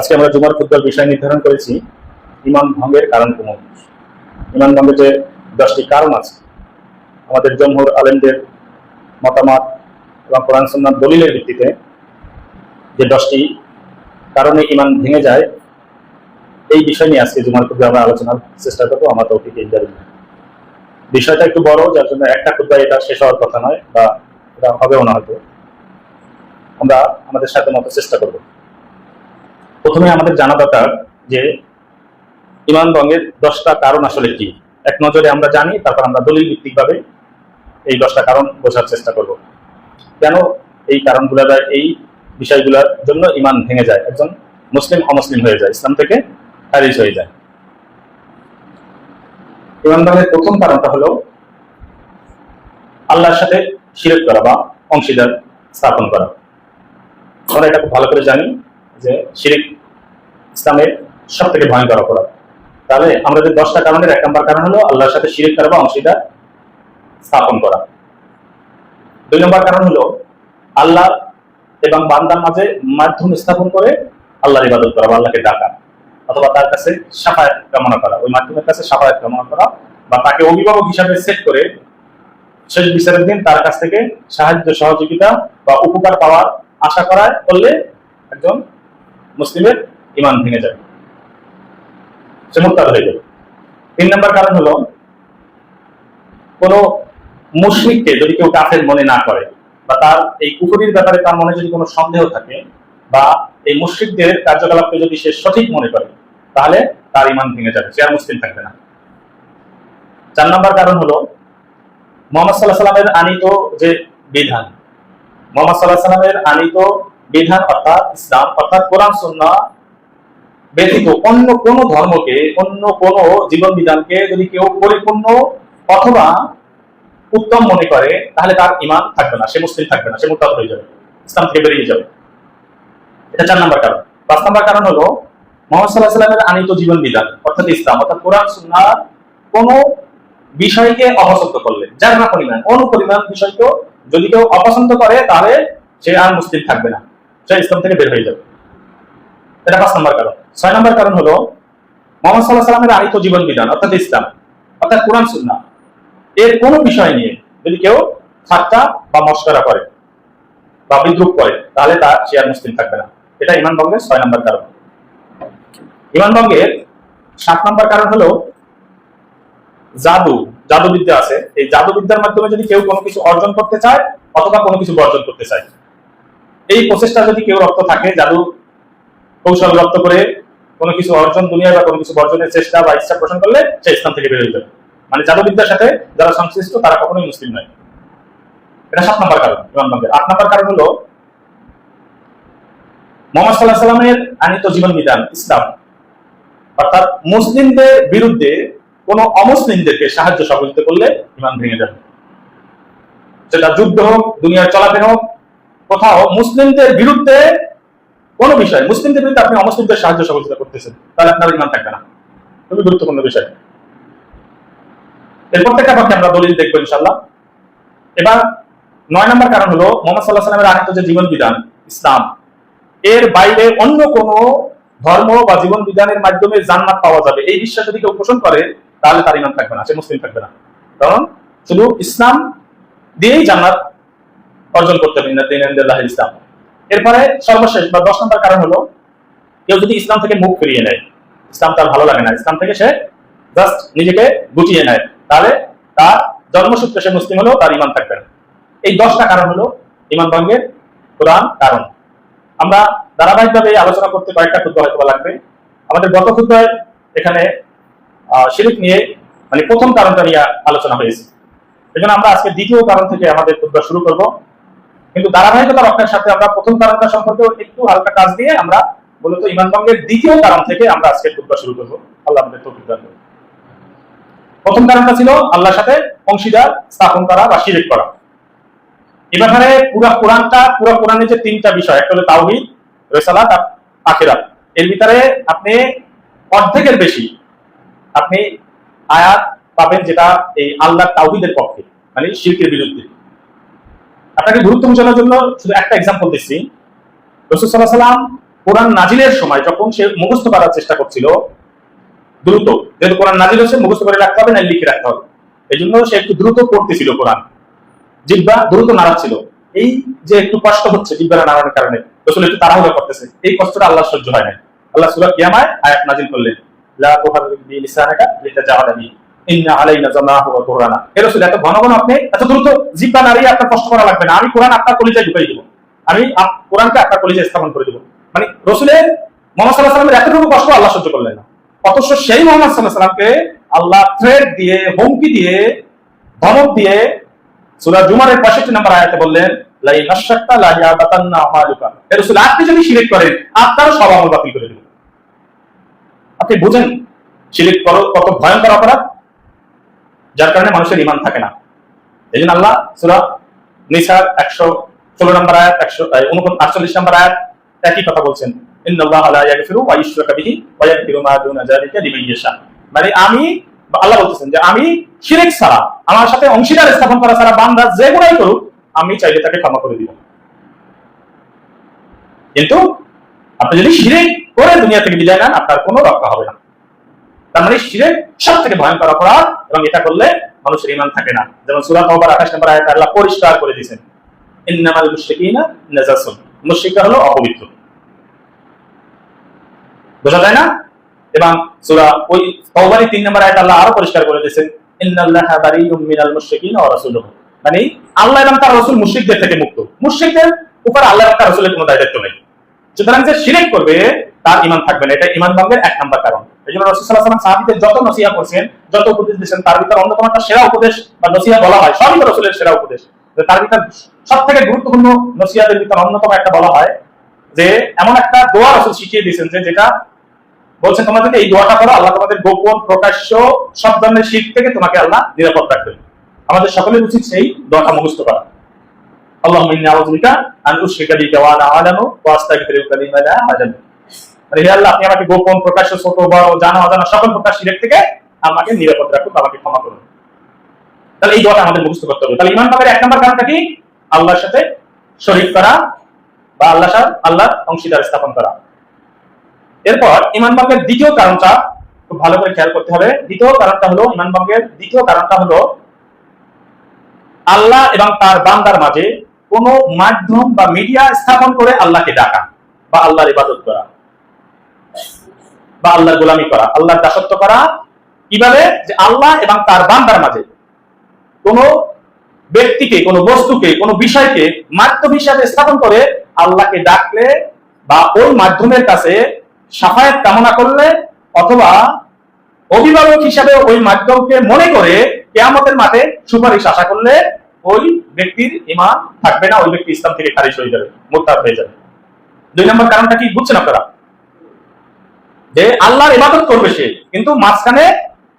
আজকে আমরা জুমার খুতবার বিষয় নির্ধারণ করেছি ঈমান ভঙ্গের কারণসমূহ। ঈমান ভঙ্গের যে 10টি কারণ আছে, আমাদের জমহুর আলেমদের মতামত এবং কোরআন সুন্নাহর দলিলের ভিত্তিতে যে 10টি কারণে ঈমান ভেঙে যায়, এই বিষয় নিয়ে আজকে জুমার খুতবায় আমরা আলোচনার চেষ্টা করবো। আমার তৌফিক ইল্লাল্লাহ। বিষয়টা একটু বড়, যার জন্য একটা খুতবায় এটা শেষ হওয়ার কথা নয়, বা এটা হবেও না হয়তো। আমরা আমাদের সাথে মতো চেষ্টা করব। প্রথমে আমাদের জানা দরকার যে ঈমান ভঙ্গের 10টা কারণ আসলে কি। এক নজরে আমরা জানি, তারপর আমরা দলিল ভিত্তিকভাবে এই 10টা কারণ বোঝার চেষ্টা করব। কেন এই কারণগুলো, এই বিষয়গুলোর জন্য ঈমান ভেঙে যায়, একজন মুসলিম অমুসলিম হয়ে যায়, ইসলাম থেকে খারিজ হয়ে যায়। ঈমান ভঙ্গের প্রথম কারণটা হলো আল্লাহর সাথে শিরক করা বা অংশীদার স্থাপন করা। আমরা এটা খুব ভালো করে জানি যে শিরক ইসলামের সব থেকে ভয়ঙ্কর অপরাধ। তাহলে আমাদের 10টা কারণের 1 নম্বর কারণ হলো আল্লাহর সাথে শিরক করা বা অংশীদার স্থাপন করা। 2 নম্বর কারণ হলো আল্লাহ এবং বান্দার মাঝে মাধ্যম স্থাপন করে আল্লাহর ইবাদত করা বা আল্লাহকে ডাকা, অথবা তার কাছে শাফায়াত কামনা করা, ওই মাধ্যমের কাছে শাফায়াত কামনা করা, বা তাকে অভিভাবক হিসাবে সেট করে শেষ বিচারের দিন তার কাছ থেকে সাহায্য সহযোগিতা বা উপকার পাওয়ার আশা করা করলে একজন মুসলিমের ঈমান ভেঙে যাবে, সে মুরতাদ হয়ে যাবে। 3 নম্বর কারণ হলো কোন মুশরিককে যদি কেউ কাফের মনে না করে, বা তার এই কুফরির ব্যাপারে তার মনে যদি কোনো সন্দেহ থাকে, বা এই মুশরিকদের কার্যকলাপকে যদি সে সঠিক মনে করে, তাহলে তার ঈমান ভেঙে যাবে, সে আর মুসলিম থাকবে না। 4 নম্বর কারণ হলো মুহাম্মদ সাল্লাল্লাহু আলাইহি ওয়াসাল্লামের আনিত যে বিধান, মুহাম্মদ সাল্লাল্লাহু আলাইহি ওয়াসাল্লামের আনিত বিধান অর্থাৎ ইসলাম, অর্থাৎ কোরআন সুন্নাহ ব্যতীত অন্য কোন ধর্মকে, অন্য কোন জীবন বিধানকে যদি কেউ পরিপূর্ণ অথবা উত্তম মনে করে, তাহলে তার ঈমান থাকবে না, সে মুসলিম থাকবে না, সে মুরতাদ হয়ে যাবে, ইসলাম থেকে বেরিয়ে যাবে। এটা 4 নম্বর কারণ। 5 নম্বর কারণ হলো মুহাম্মদ সাল্লাল্লাহু আলাইহি ওয়াসাল্লামের আনিত জীবন বিধান অর্থাৎ ইসলাম, অর্থাৎ কোরআন সুন্নাহ কোন বিষয়কে অপছন্দ করলে, যার না পরিমাণ অনুপরিমাণ বিষয়কে যদি কেউ অপছন্দ করে, তাহলে সে আর মুসলিম থাকবে না, সে ইসলাম থেকে বের হয়ে যাবে। এটা 5 নম্বর কারণ। 6 নম্বর কারণ হলো মুহাম্মদ সাল্লাল্লাহু আলাইহি ওয়াসাল্লামের আনিত জীবন বিধান অর্থাৎ ইসলাম, অর্থাৎ কোরআন সুন্নাহ এর কোন বিষয় নিয়ে যদি কেউ ঠাট্টা বা মশকরা করে বা বিদ্রুপ করে, তাহলে তার সে আর মুসলিম থাকবে না। এটা ঈমান ভঙ্গের 6 নম্বর কারণ। ঈমান ভঙ্গের 7 নম্বর কারণ হলো জাদুবিদ্যা আছে। এই জাদুবিদ্যার মাধ্যমে যদি কেউ কোনো কিছু অর্জন করতে চায় অথবা কোনো কিছু বর্জন করতে চায়, এই প্রচেষ্টা যদি কেউ রপ্ত থাকে, জাদু কৌশল রপ্ত করে কোনো কিছু অর্জন দুনিয়ায় বা কোনো কিছু বর্জনের চেষ্টা বা ইচ্ছা পোষণ করলে সে ইসলাম থেকে বের হয়ে যাবে। মানে জাদুবিদ্যার সাথে যারা সংশ্লিষ্ট তারা কখনোই মুসলিম নয়। এটা 7 নম্বর কারণ ঈমান ভঙ্গের। 8 নম্বর কারণ হলো মুহাম্মদ সাল্লাল্লাহু আলাইহি ওয়াসাল্লামের আনিত জীবন বিধান ইসলাম, অর্থাৎ মুসলিমদের বিরুদ্ধে কোন অমুসলিমদেরকে সাহায্য সহযোগিতা করলে ঈমান ভেঙে যাবে। সেটা যুদ্ধ হোক, দুনিয়ার চলাফেরা হোক, কোথাও মুসলিমদের বিরুদ্ধে কোন বিষয়, মুসলিমদের বিরুদ্ধে আপনি অমুসলিমদের সাহায্য সহযোগিতা করতেছেন, তাহলে আপনার ঈমান থাকবে না। খুবই গুরুত্বপূর্ণ বিষয়। এর প্রত্যেকটা পক্ষে আমরা দলিল দেখবো ইনশাআল্লাহ। এবার 9 নম্বর কারণ হলো মুহাম্মদ সাল্লাল্লাহু আলাইহি ওয়াসাল্লামের আনিত যে জীবন বিধান ইসলাম, এর বাইরে অন্য কোন ধর্ম বা জীবন বিধানের মাধ্যমে জান্নাত পাওয়া যাবে, এই বিশ্বাস যদি কেউ পোষণ করে, তাহলে তার ঈমান থাকবে না, সে মুসলিম থাকবে না। কারণ শুধু ইসলাম দিয়েই জান্নাত অর্জন করতে হবে, ইসলাম। এরপরে সর্বশেষ বা 10 নম্বর কারণ হলো কেউ যদি ইসলাম থেকে মুখ ফিরিয়ে নেয়, ইসলাম তার ভালো লাগে না, ইসলাম থেকে সে জাস্ট নিজেকে গুটিয়ে নেয়, তাহলে তার জন্মসূত্রে সে মুসলিম হলেও তার ঈমান থাকবে না। এই 10টা কারণ হলো ঈমান ভঙ্গের প্রধান কারণ। আমরা ধারাবাহিকভাবে আলোচনা করতে কয়েকটা খুতবা হয়তো লাগবে। আমাদের গত খুতবায় এখানে শিরক নিয়ে মানে প্রথম কারণটা নিয়ে আলোচনা হয়েছে, এজন্য আমরা আজকে দ্বিতীয় কারণ থেকে আমাদের খুতবা শুরু করব। কিন্তু ধারাবাহিকতা রক্ষার সাথে আমরা প্রথম কারণটা সম্পর্কে একটু হালকা কাজ দিয়ে আমরা মূলত ঈমান ভঙ্গের দ্বিতীয় কারণ থেকে আমরা আজকে খুতবা শুরু করব। আল্লাহ আমাদের তৌফিক দান করুন। প্রথম কারণটা ছিল আল্লাহর সাথে অংশীদার স্থাপন করা বা শিরক করা। এই ব্যাপারে পুরো কোরআনের যে 3টা বিষয়, একটা হলো তাওহীদ, রিসালাত আর আখিরাত, এর ভিতরে আপনি অর্ধেকের বেশি আপনি আয়াত পাবেন যেটা এই আল্লাহর তাওহীদের পক্ষে, মানে শিরকের বিরুদ্ধে। আপনাকে গুরুত্ব বোঝানোর জন্য শুধু একটা এক্সাম্পল দিচ্ছি। রাসূল সাল্লাল্লাহু আলাইহি ওয়াসাল্লাম কোরআন নাজিলের সময় যখন সে মুখস্থ করার চেষ্টা করছিল দ্রুত, যেহেতু কোরআন নাজিল হচ্ছে মুখস্থ করে রাখতে হবে না লিখে রাখতে হবে, এই জন্য সে একটু দ্রুত পড়তেছিল কোরআন, জিহ্বা দ্রুত নাড়াচ্ছিল। এই যে একটু কষ্ট হচ্ছে জিহ্বা নাড়ানোর কারণে, রাসূল একটু তাড়াহুড়া করতেছে, এই কষ্টটা আল্লাহ সহ্য হয় না। আল্লাহ সূরা কিয়ামায় আয়াত নাজিল করলেন, লা তুহাররিক বি লিসানাকা লিতাজাআলা বি ইন্না আলাইনা জামাহু ওয়া কুরআনা। এ রাসূল এত ঘন ঘন আপনি এত দ্রুত জিহ্বা নাড়িয়ে আপনার কষ্ট করা লাগবে না, আমি কোরআন আপনার কলিজায় ঢুকাই দেব, আমি কোরআনকে আপনার কলিজায় স্থাপন করে দেব। মানে রাসূলের মুহাম্মদ সাল্লাল্লাহু আলাইহি ওয়াসাল্লামের এতটুকু কষ্ট আল্লাহ সহ্য করলেন না, অথচ সেই মুহাম্মদ সাল্লাল্লাহু আলাইহি ওয়াসাল্লামকে আল্লাহ থ্রেট দিয়ে, হুমকি দিয়ে, ধমক দিয়ে সূরা জুমারের 65 নম্বর আয়াতে বললেন, লা ইন আশরাকতা লা ইয়াবাতান্না আমালুকা। এ রাসূল আপনি যদি শিরক করেন আপনার সব আমল বাতিল করে দেব। আপনি বুঝেন শিরক কত ভয়ঙ্কর অপরাধ, যার কারণে মানুষের ঈমান থাকে না। এইজন্য আল্লাহ সূরা নিসার 116 নম্বর আয়াত 148 নম্বর আয়াত একই কথা বলছেন, ইন্নাল্লাহা লা ইয়াগফিরু ওয়া ইউশরাকা বিহি ওয়া ইয়াগফিরু মা দুনা যালিকা লিমান ইয়াশা। মানে আল্লাহ বলতেছেন যে আমি শিরক ছাড়া, আমার সাথে অংশীদার স্থাপন করা ছাড়া বান্দা যে গুনাহ করুক আমি চাইলে তাকে ক্ষমা করে দিব। কিন্তু আপনি যদি শিরক করে দুনিয়া থেকে বিদায় নেন আপনার কোনো রক্ষা হবে না। তার মানে শিরক সবথেকে ভয়ঙ্কর অপরাধ, এবং এটা করলে মানুষের ঈমান থাকে না। যেমন সূরা তাওবার 28 নম্বর আয়াতে আল্লাহ পরিষ্কার করে দিয়েছেন, ইন্নামাল মুশরিকিনা নাজাসুন, মুশরিকরা হলো অপবিত্র। বোঝা যায় না? এবং সূরা ওই তাওবারই 3 নম্বর আয়াতে আল্লাহ আরো পরিষ্কার করে দিয়েছেন, ইন্নাল্লাহা বারিউম মিনাল মুশরিকিনা ওয়া রাসূলুহু। মানে আল্লাহ এবং তার রাসূল মুশরিকদের থেকে মুক্ত, মুশরিকদের উপর আল্লাহ এবং তার রাসূলের কোনো দায়িত্ব নেই। সুতরাং যে শিরক করবে তার ঈমান থাকবে না, এটা ঈমান ভঙ্গের 1 নম্বর কারণ। এইজন্য রাসূল সাল্লাল্লাহু আলাইহি ওয়াসাল্লাম সাহাবীদের যত নসিহত করেছেন, যত উপদেশ দিয়েছেন, তার ভিতর অন্যতম একটা সেরা উপদেশ বা নসিহত বলা হয়, সবই তো রাসূলের সেরা উপদেশ। তার ভিতর সবথেকে গুরুত্বপূর্ণ নসিহতের ভিতর অন্যতম একটা বলা হয় যে এমন একটা দোয়া রাসূল শিখিয়ে দিয়েছেন যে যেটা বলছেন তোমরা যদি এই দোয়াটা করো আল্লাহ তোমাদের গোপন প্রকাশ্য সব ধরনের শিরক থেকে তোমাকে আল্লাহ নিরাপদ রাখবেন। আমাদের সকলের উচিত সেই দোয়াটা মুখস্থ করা। আল্লাহুম্মা ইন্নী আউযু বিকা আন উশরিকা বিকা ওয়া আনা আ'লামু ওয়া আস্তাগফিরুকা লিমা লা আ'লামু। মানে হে আল্লাহ আপনি আমাকে গোপন প্রকাশ্য ছোট বড় জানা অজানা সকল প্রকার শিরক থেকে আমাকে নিরাপদ রাখুন, আমাকে ক্ষমা করুন। তাহলে এই দোয়াটা আমাদের মুখস্থ করতে হবে। তাহলে ঈমান পাকের 1 নম্বর কারণটা কি? আল্লাহর সাথে শরীক করা বা আল্লাহর অংশীদার স্থাপন করা। এরপর ঈমান ভঙ্গের দ্বিতীয় কারণটা খুব ভালো করে খেয়াল করতে হবে। দ্বিতীয় কারণটা হলো ঈমান ভঙ্গের দ্বিতীয় কারণটা হলো আল্লাহ এবং তার বান্দার মাঝে কোন মাধ্যম বা মিডিয়া স্থাপন করে আল্লাহকে ডাকা বা আল্লাহর ইবাদত করা বা আল্লাহর গোলামি করা, আল্লাহর দাসত্ব করা। কিভাবে? যে আল্লাহ এবং তার বান্দার মাঝে কোন ব্যক্তিকে, কোন বস্তুকে, কোন বিষয়কে মাধ্যম হিসাবে স্থাপন করে আল্লাহকে ডাকলে বা ওই মাধ্যমের কাছে শাফায়াত কামনা করলে অথবা অভিভাবক হিসাবে ওই মাধ্যমকে মনে করে কিয়ামতের মাঠে সুপারিশ আশা করলে ওই ব্যক্তির ঈমান থাকবে না, ওই ব্যক্তি ইসলাম থেকে খারিজ হয়ে যাবে, মুরতাদ হয়ে যাবে। 2 নম্বর কারণটা কি বুঝছেন আপনারা? যে আল্লাহর ইবাদত করবে সে, কিন্তু মাঝখানে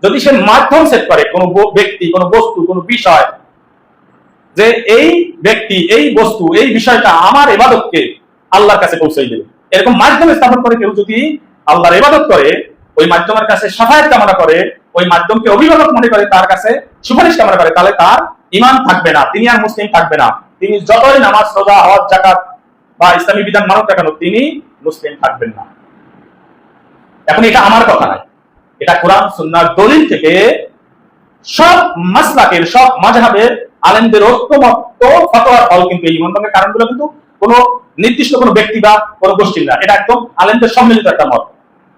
যদি সে মাধ্যম সেট করে কোন ব্যক্তি, কোন বস্তু, কোন বিষয়, যে এই ব্যক্তি, এই বস্তু, এই বিষয়টা আমার ইবাদতকে আল্লাহর কাছে পৌঁছাই দেবে, এরকম মাধ্যম স্থাপন করে কেউ যদি আল্লাহর ইবাদত করে, ওই মাধ্যমের কাছে শাফায়াত কামনা করে, ওই মাধ্যমকে অভিভাবক মনে করে তার কাছে সুপারিশ কামনা করে, তাহলে তার ঈমান থাকবে না, তিনি আর মুসলিম থাকবে না। তিনি যতই নামাজ, রোজা, হজ, যাকাত বা ইসলামী বিধান মানুক না কেন, তিনি মুসলিম থাকবেন না। এখন এটা আমার কথা নয়, এটা কোরআন সুন্নাহর দলিল থেকে সব মাসলাকের, সব মাযহাবের আলেমদের ঐক্যমত্য ফতোয়ার ফল। কিন্তু এই ঈমান ভঙ্গের কারণগুলো কিন্তু কোনো নির্দিষ্ট কোনো ব্যক্তি বা কোনো গোষ্ঠীর না, এটা একদম আলেমদের সম্মিলিত একটা মত।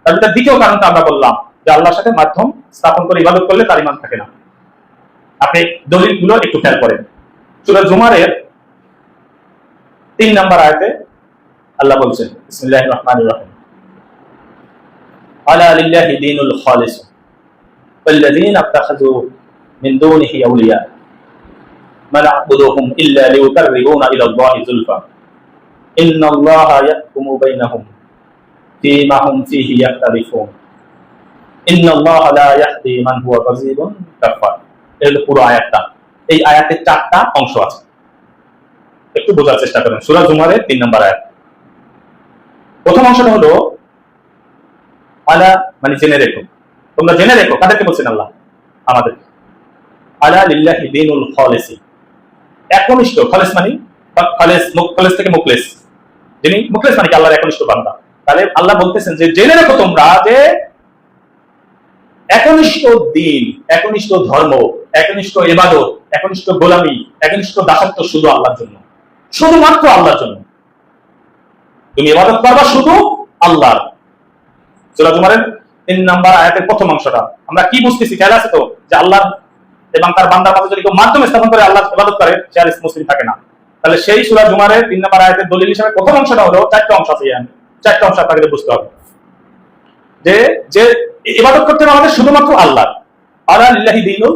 তার ভিতরে দ্বিতীয় কারণটা আমরা বললাম যে আল্লাহর সাথে মাধ্যম স্থাপন করে ইবাদত করলে তার ঈমান থাকে না। আপনি দলিলগুলো একটু খেয়াল করেন। সূরা জুমারের 3 নম্বর আয়াতে আল্লাহ বলছেন, বিসমিল্লাহির রহমানির রহিম, আলা লিল্লাহি দীনুল খালিস ওয়াল্লাযীনা ইত্তাখাযু মিন দুনিহি আউলিয়া মা না'বুদুহুম ইল্লা লিয়ুকাররিবুনা ইলাল্লাহি যুলফা ইন্নাল্লাহা ইয়াহকুমু বাইনাহুম ফীমা হুম ফীহি ইয়াখতালিফুন ইন্নাল্লাহা লা ইয়াহদি মান হুয়া কাযীবুন কাফার। এই হলো পুরো আয়াতটা। এই আয়াতের 4টা অংশ আছে, একটু বোঝার চেষ্টা করেন। সূরা জুমারের 3 নম্বর আয়াত। প্রথম অংশটা হলো আলা, মানে জেনে রেখো, তোমরা জেনে রেখো। কাদেরকে বলছেন? আল্লাহ আমাদের। আলা লিল্লাহি দীনুল খালিস, একনিষ্ঠ, খালিস মানে খালিস, মুখলেস থেকে মুখলেস, যিনি মুখলেস মানে আল্লাহর একনিষ্ঠ বান্দা। তাহলে আল্লাহ বলতেছেন যে জেনে রাখো তোমরা যে একনিষ্ঠ দিন, একনিষ্ঠ ধর্ম, একনিষ্ঠ ইবাদত, একনিষ্ঠ গোলামি, একনিষ্ঠ দাসত্ব শুধু আল্লাহর জন্য, শুধুমাত্র আল্লাহর জন্য। তুমি ইবাদত করবা শুধু আল্লাহর। সূরা জুমারের 3 নম্বর আয়াতের প্রথম অংশটা আমরা কি বুঝতেছি খেয়াল আছে তো, যে আল্লাহ এবং তার বান্দার মাঝে যদি কেউ মাধ্যম স্থাপন করে আল্লাহ ইবাদত করে সে আর মুসলিম থাকে না। তাহলে সেই সূরা জুমারের 3 নম্বর আয়াতের দলিল হিসেবে প্রথম অংশটা হলো, 4টা অংশ আছে, 4টা অংশ আপনাকে বুঝতে হবে যে যে ইবাদত করতে হবে আমাদের শুধুমাত্র আল্লাহ। আলা লিল্লাহি দীনুল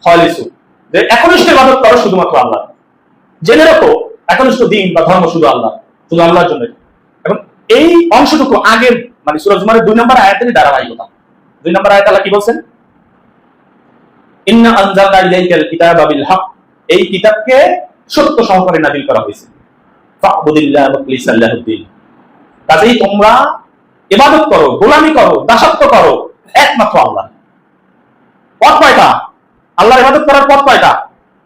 খালিসু, যে একনিষ্ঠ ইবাদত করো শুধুমাত্র আল্লাহ। জেনে রাখো একনিষ্ঠ দিন বা ধর্ম শুধু আল্লাহ, শুধু আল্লাহর জন্য। এবং এই অংশটুকু আগের মানে সূরা জুমারের 2 নম্বর আয়াতেরই ধারাবাহিকতা। 2 নম্বর আয়াতে আল্লাহ কি বলছেন? ইন্না আনজালনা ইলাইকাল কিতাবা বিল হক, এই কিতাবকে সত্য সহকারে নাযিল করা হয়েছে। ফা'বুদিল্লাহ মুখলিসাল লাহুদ্দিন, কাজেই তোমরা ইবাদত করো, গোলামি করো, দাসত্ব করো একমাত্র আল্লাহ। পথ কয়টা? আল্লাহর ইবাদত করার পথ কয়টা?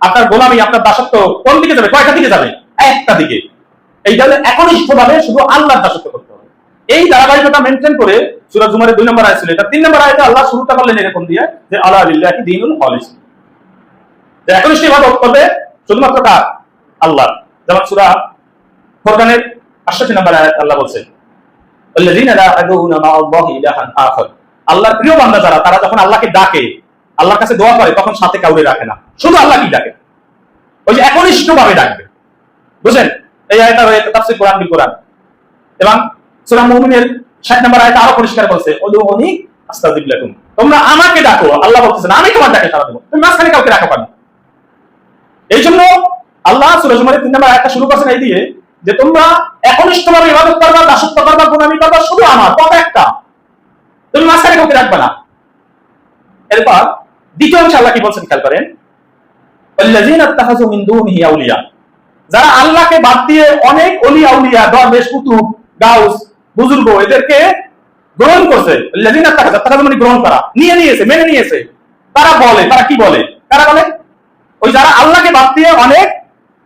আপনার গোলামি, আপনার দাসত্ব কোন দিকে যাবে? কয়টা দিকে যাবে? একটা দিকে। এইটা হলো একনিষ্ঠভাবে শুধু আল্লাহর দাসত্ব করতে হবে। এই ধারাবাহিকতা মেইনটেইন করে সূরা জুমারের 2 নম্বর আয়াত ছিল, এটা 3 নম্বর আয়াতে আল্লাহ শুরুটা করলেন এরকম দিয়ে যে আলা লিল্লাহি দীনুল খালিস, যে একনিষ্ঠ ইবাদত করবে শুধুমাত্র কার? আল্লাহ। যেমন সূরা ফুরকানের 68 নম্বর আয়াত আল্লাহ বলছেন আল্লাযীনা লা ইয়াদউনা মা'আল্লাহি ইলাহান আখার, আল্লাহর প্রিয় বান্দা যারা, তারা যখন আল্লাহকে ডাকে, আল্লাহর কাছে দোয়া করে, তখন সাথে কাউরে রাখে না, শুধু আল্লাহকেই ডাকে। ওই যে একনিষ্ঠভাবে ডাকবে, বুঝেন? এই আয়াতটা রয়েছে তাফসীর কোরআন বিল কোরআন। এবং সূরা মুমিনের 60 নম্বর আয়াতে আরো পরিষ্কার বলছে উদউনি আস্তাজিব লাকুম, তোমরা আমাকে ডাকো। আল্লাহ বলতেছেন আমি তোমার ডাকে সাড়া দেব, তুমি মাঝখানে কাউকে রাখো কেন? এই জন্য আল্লাহ সূরা জুমারের 3 নম্বর আয়াতটা শুরু করেছেন এই দিয়ে যে তোমরা একনিষ্ঠভাবে ইবাদত করবা, দাসত্ব করবা, গোলামি করবা শুধু আমার, পথ একটা, তুমি মাঝখানে কাউকে রাখবে না। এরপর দ্বিতীয় অংশে আল্লাহ কি বলছেন খেয়াল করেন, আল্লাযীনা ইত্তাখাযু মিন দুনিহি আউলিয়া, যারা আল্লাহকে বাদ দিয়ে অনেক ওলি আউলিয়া, দরবেশ, কুতুব, গাউস, বুজুর্গ এদেরকে গ্রহণ করছে। আল্লাযীনা ইত্তাখাযু মানে গ্রহণ করা, নিয়ে নিয়েছে, মেনে নিয়েছে। তারা বলে, তারা কি বলে? কারা বলে? ওই যারা আল্লাহকে বাদ দিয়ে অনেক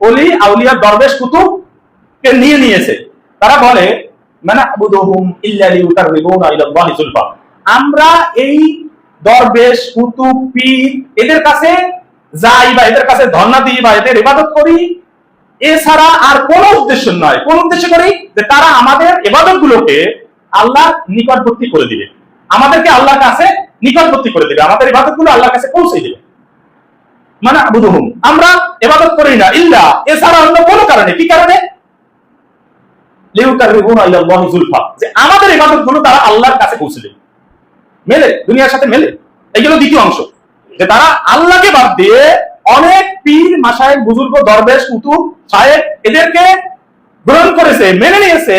ওলি আউলিয়া, দরবেশ, কুতুব কে নিয়ে নিয়েছে, তারা বলে মানা'বুদুহুম ইল্লা লিয়ুকাররিবুনা ইলাল্লাহি যুলফা, আমরা এই দরবেশ, কুতুব, পীর এদের কাছে যাই বা এদের কাছে ধর্ণা দিই বা এদের ইবাদত করি, এছাড়া আর কোন উদ্দেশ্য নয়। কোন উদ্দেশ্য করি? যে তারা আমাদের ইবাদতগুলোকে আল্লাহর নিকটবর্তী করে দিবে, আমাদেরকে আল্লাহর কাছে নিকটবর্তী করে দিবে, আমাদের ইবাদতগুলো আল্লাহর কাছে পৌঁছে দিবে। মানা'বুদুহুম, আমরা ইবাদত করি না ইল্লা, এছাড়া অন্য কোন কারণে। কি কারণে? লিয়ুকাররিবুনা ইলাল্লাহি যুলফা, যে আমাদের ইবাদতগুলো তারা আল্লাহর কাছে পৌঁছে দেবে। মেলে, দুনিয়ার সাথে মেলে। এইগুলো দ্বিতীয় অংশ, যে তারা আল্লাহকে বাদ দিয়ে অনেক পীর, মাশায়েখ, বুজুর্গ, দরবেশ, কুতুব, শায়েখ এদেরকে গ্রহণ করেছে, মেনে নিয়েছে।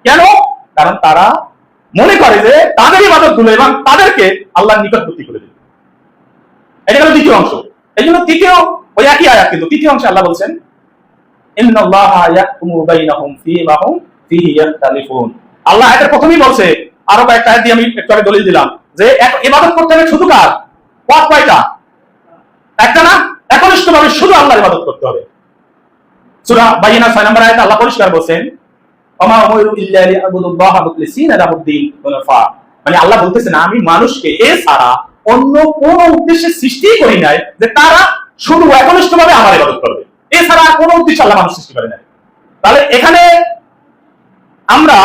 কেন? কারণ তারা মনে করে যে তাদের ইবাদতগুলো এবং তাদেরকে আল্লাহর নিকটবর্তী করে দেবে। এটা হলো দ্বিতীয় অংশ। এই জন্য তৃতীয় ওই একই আয়াত, কিন্তু তৃতীয় অংশে আল্লাহ বলছেন ইন্নাল্লাহা ইয়াহকুমু বাইনাহুম ফীমা হুম ফীহি ইয়াখতালিফুন। আল্লাহ আয়াতের প্রথমেই বলছে, আরো কয়েকটা আয়াত দিয়ে আমি একটু আগে দলিল দিলাম, যে ইবাদত করতে হবে শুধু কার? পথ কয়টা? একটা না, একনিষ্ঠভাবে শুধু আল্লাহর ইবাদত করতে হবে। সূরা বাইয়িনা 6 নম্বর আয়াতে আল্লাহ পরিষ্কার বলেন ওমা উমিরু ইল্লা লিয়াবুদুল্লাহা মুখলিসিনা লাহুদ্দিন হুনাফা, মানে আল্লাহ বলতেছেন আমি মানুষকে এছাড়া অন্য কোন উদ্দেশ্যে সৃষ্টি করি নাই যে তারা শুধু একনিষ্ঠভাবে আমার ইবাদত করবে, এছাড়া কোনো উদ্দেশ্য আল্লাহ মানুষ সৃষ্টি করে নাই। তাহলে এখানে আমরা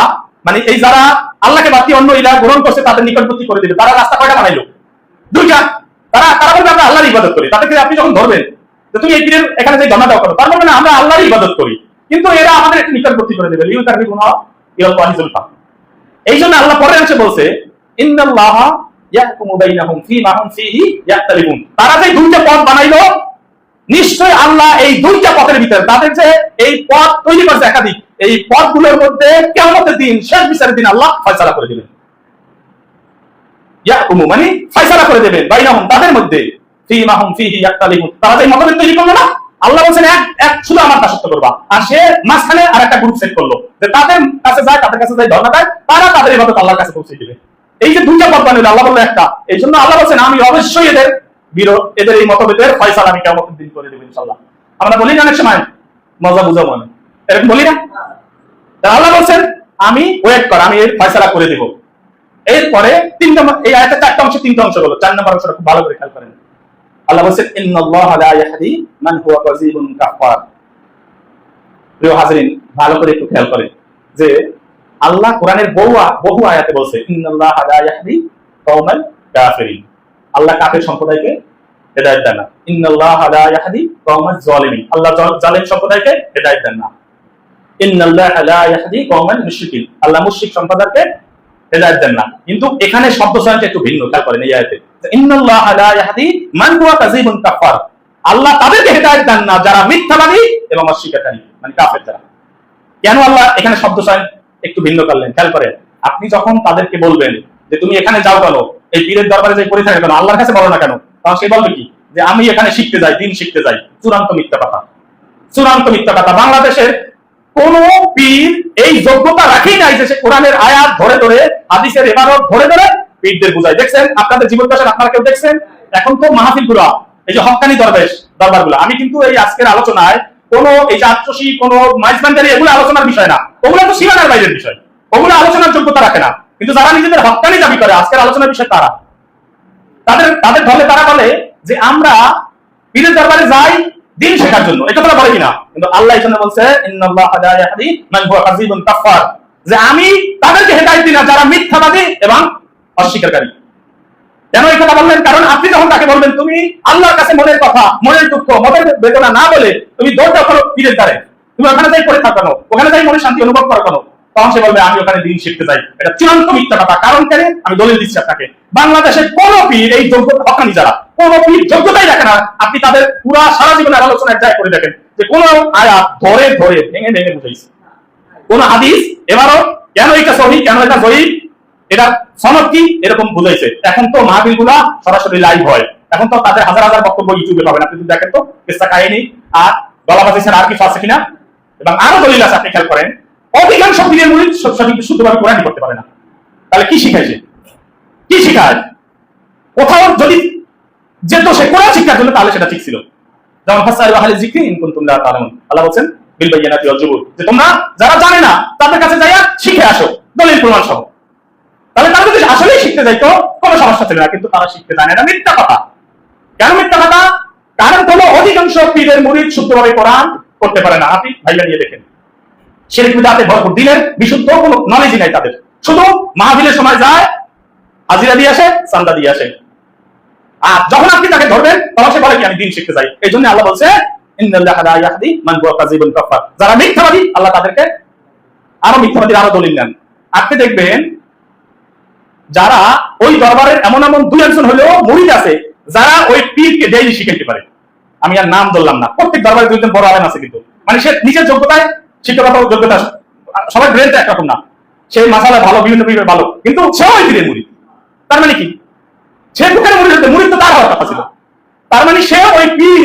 মানে এই যারা আল্লাহকে বাদ দিয়ে অন্য ইলাহ গ্রহণ করছে তাদের নিকটবর্তী করে দিবে, তারা রাস্তা কয়টা বানাইলো? দুইটা। তারা তারা বলবে আমরা আল্লাহর ইবাদত করি, তাদেরকে আপনি যখন ধরবেন যে তুমি এই পীরের এখানে যে গণনা দাও করো, তার মানে আমরা আল্লাহর ইবাদত করি, কিন্তু এরা আমাদের একটু নিকটবর্তী করে দেবে। লিয়ুকাররিবুনা ইলাল্লাহি যুলফা। এই জন্য আল্লাহ পরে এসে বলছে ইন্নাল্লাহা ইয়াহকুমু বাইনাহুম ফীমা হুম ফীহি ইয়াখতালিফুন, তারা যে দুইটা পথ বানাইলো, নিশ্চয় আল্লাহ এই দুইটা পথের ভিতরে তাদের যে এই পথ তৈরি করেছে একাধিক, এই পথগুলোর মধ্যে কিয়ামতের দিন, শেষ বিচারের দিন আল্লাহ ফয়সালা করে দিবেন। ইয়াহকুমু মানে ফয়সালা করে দেবেন বাইনাহুম তাদের মধ্যে, ফীমা হুম ফীহি ইয়াখতালিফুন, তারা যে মতভেদ তৈরি করলো না, আল্লাহ বলেন এক শুধু আমার দাসত্ব করবা, আর সে মাঝখানে আরেকটা গ্রুপ সেট করলো যে তাদের কাছে যায়, তাদের কাছে যায় ধর্ণা দেয়, তারা তাদের ইবাদত আল্লাহর কাছে পৌঁছে দিবে। এই যে দুইটা পথ বানাইলো, আল্লাহ বলল একটা। এই জন্য আল্লাহ বলেন আমি অবশ্যই এদের এই মতভেদের ফয়সালা আমি কিয়ামতের দিন করে দেব ইনশাআল্লাহ। আমরা বলি না অনেক সময় মজা বুঝা মনে, এরকম বলি না? আল্লাহ বলছেন আমি ওয়েট কর, আমি এর ফয়সালা করে দেব। এরপরে এই আয়াতের 4টা অংশ 3টা অংশ হলো। 4 নম্বর অংশটা খুব ভালো করে খেয়াল করেন। আল্লাহ বলেছেন ইন্নাল্লাহা লা ইয়াহদি মান হুয়া কাযিবুন কাফফার। প্রিয় হাজিরিন, ভালো করে একটু খেয়াল করেন যে আল্লাহ কোরআনের বহু আয়াতে বলছে ইন্নাল্লাহা লা ইয়াহদি কওমাল কাফিরিন। আল্লাহ কাফের সম্প্রদায়কে হেদায়েত দেন না। ইন্নাল্লাহা লা ইয়াহদি কওমাল যালিমিন। আল্লাহ জালিম সম্প্রদায়কে হেদায়েত দেন না। ইন্নাল্লাহা লা ইয়াহদি কওমাল মুশরিকিন। আল্লাহ মুশরিক সম্প্রদায়কে হেদায়েত দেন না। কিন্তু এখানে শব্দ চয়নটা একটু ভিন্ন, খেয়াল করেন এই আয়াতে ইন্নাল্লাহা লা ইয়াহদি মান হুয়া কাযিবুন কাফফার। আল্লাহ তাদেরকে হেদায়েত দেন না যারা মিথ্যাবাদী এবং অস্বীকারী, মানে কাফের যারা। কেন আল্লাহ এখানে শব্দ চয়ন একটু ভিন্ন করলেন খেয়াল করেন। আপনি যখন তাদেরকে বলবেন যে তুমি এখানে যাও কেন, এই পীরের দরবারে যাই পড়ে থাকে কেন, আল্লাহর কাছে বলো না কেন, তখন সে বলবে কি যে আমি এখানে শিখতে যাই, দিন শিখতে যাই। চূড়ান্ত মিথ্যা কথা, চূড়ান্ত মিথ্যা কথা। বাংলাদেশের কোন পীর এই যোগ্যতা রাখেই নাই যে সে কোরআনের আয়াত ধরে ধরে, হাদিসের ইবারত ধরে ধরে পীরদের বুঝায়। দেখছেন আপনাদের জীবন দশায় আপনারা কেউ দেখছেন? এখন তো মাহফিল গুলা, এই যে হক্কানি দরবার গুলা, আমি কিন্তু এই আজকের আলোচনায় কোন এই যে আত্মসী কোন মাইজবান্ডারি এগুলো আলোচনার বিষয় না, ওগুলো তো সীমানার বাইরের বিষয়, ওগুলো আলোচনার যোগ্যতা রাখে না। কিন্তু যারা নিজেদের হক্কানি দাবি করে আজকের আলোচনার বিষয়, তারা তাদের দলে তারা বলে যে আমরা পীরের দরবারে যাই দিন শেখার জন্য। এটা তারা বলে কিনা? কিন্তু আল্লাহ এখানে বলছে ইন্নাল্লাহা লা ইয়াহদি মান হুয়া কাযিবুন কাফফার, যে আমি তাদেরকে হেদায়েত দিই না যারা মিথ্যাবাদী এবং অস্বীকারী। কেন এই কথা বললেন? কারণ আপনি যখন তাকে বলবেন তুমি আল্লাহর কাছে মনের কথা, মনের দুঃখ, মনের বেদনা না বলে তুমি দৌড় করো পীরের দ্বারে, তুমি ওখানে যাই পড়ে থাকো, ওখানে যাই মনে শান্তি অনুভব করো কেন, তখন সে বলবে আমি ওখানে দিন শিখতে যাই। এটা চূড়ান্ত মিথ্যা কথা। কারণ কেন? আমি দলিল দিচ্ছি আপনাকে। বাংলাদেশের কোন পীর এই হক্কানি যারা কোন পীর যোগ্যতাই রাখে না। আপনি তাদের পুরা সারা জীবনের আলোচনা এক জায়গায় করে দেখেন যে কোন আয়াত ধরে ধরে ভেঙে ভেঙে বুঝাইছে, কোন হাদিস এবারও কেন এটা সহিহ, কেন এটা জয়ীফ, এটা সনদ কি, এরকম বুঝাইছে। এখন তো মাহফিল গুলা সরাসরি লাইভ হয়, এখন তো তাদের হাজার হাজার বক্তব্য ইউটিউবে পাবেন। আপনি যদি দেখেন তো কিসসা কাহিনী আর গলাবাজি ছাড়া আর কিছু আছে কিনা, এবং আরো দলিল আছে। আপনি খেয়াল করেন অধিকাংশ পীরের মুরিদ সঠিক শুদ্ধভাবে কোরআনই করতে পারে না। তাহলে কি শিখাইছে? কি শিখায়? কোথাও যদি যেত সে কোরআন শিক্ষার জন্য, তাহলে সেটা ঠিক ছিল। যেমন ফাসআলু আহলা যিকরি ইন কুনতুম লা তা'লামুন। আল্লাহ বলেন বিল বায়িনাতি ওয়াল জুবুর, যে তোমরা যারা জানে না তাদের কাছে যাইয়া শিখে আসো দলিল প্রমাণ সহ। তাহলে তারা যদি আসলেই শিখতে যাইতো কোনো সমস্যা ছিল না, কিন্তু তারা শিখতে জানে না। মিথ্যা কথা। কেন মিথ্যা কথা? কারণ হলো অধিকাংশ পীরের মুরিদ শুদ্ধভাবে কোরআন করতে পারে না। আপনি ভাইয়া নিয়ে দেখেন, শিরক বিদআতে ভরপুর, দিনের বিশুদ্ধ কোনো নলেজই নাই তাদের। শুধু মাহফিলের সময় যায়, হাজিরা দিয়ে আসে, চান্দা দিয়ে আসে। আর যখন আপনি তাকে ধরবেন তখন সে বলে কি আমি দিন শিখতে যাই। এই জন্য আল্লাহ বলছে ইন্নাল্লাহা লা ইয়াহদি মান হুয়া কাযিবুন কাফফার। যারা মিথ্যাবাদী আল্লাহ তাদেরকে আরো মিথ্যাবাদীর আরো দলিল নেন। আপনি দেখবেন যারা ওই দরবারের এমন এমন দুই একজন হলেও মুরিদ আছে যারা ওই পীরকে ডেইলি শিখাইতে পারে। আমি আর নাম ধরলাম না, প্রত্যেক দরবারে দুইজন বড় আলেম আছে, কিন্তু মানে সে নিজের যোগ্যতায়, শিক্ষাগত যোগ্যতা, সবাই ব্রেনটা একরকম না। সে মাসালা ভালো, বিভিন্ন পীরের ভালো, কিন্তু সেও ওই পীরের মুরিদ। তার মানে কি? সে বুকের মুরিদ তো তার হওয়ার কথা ছিল। তার মানে সে ওই পীর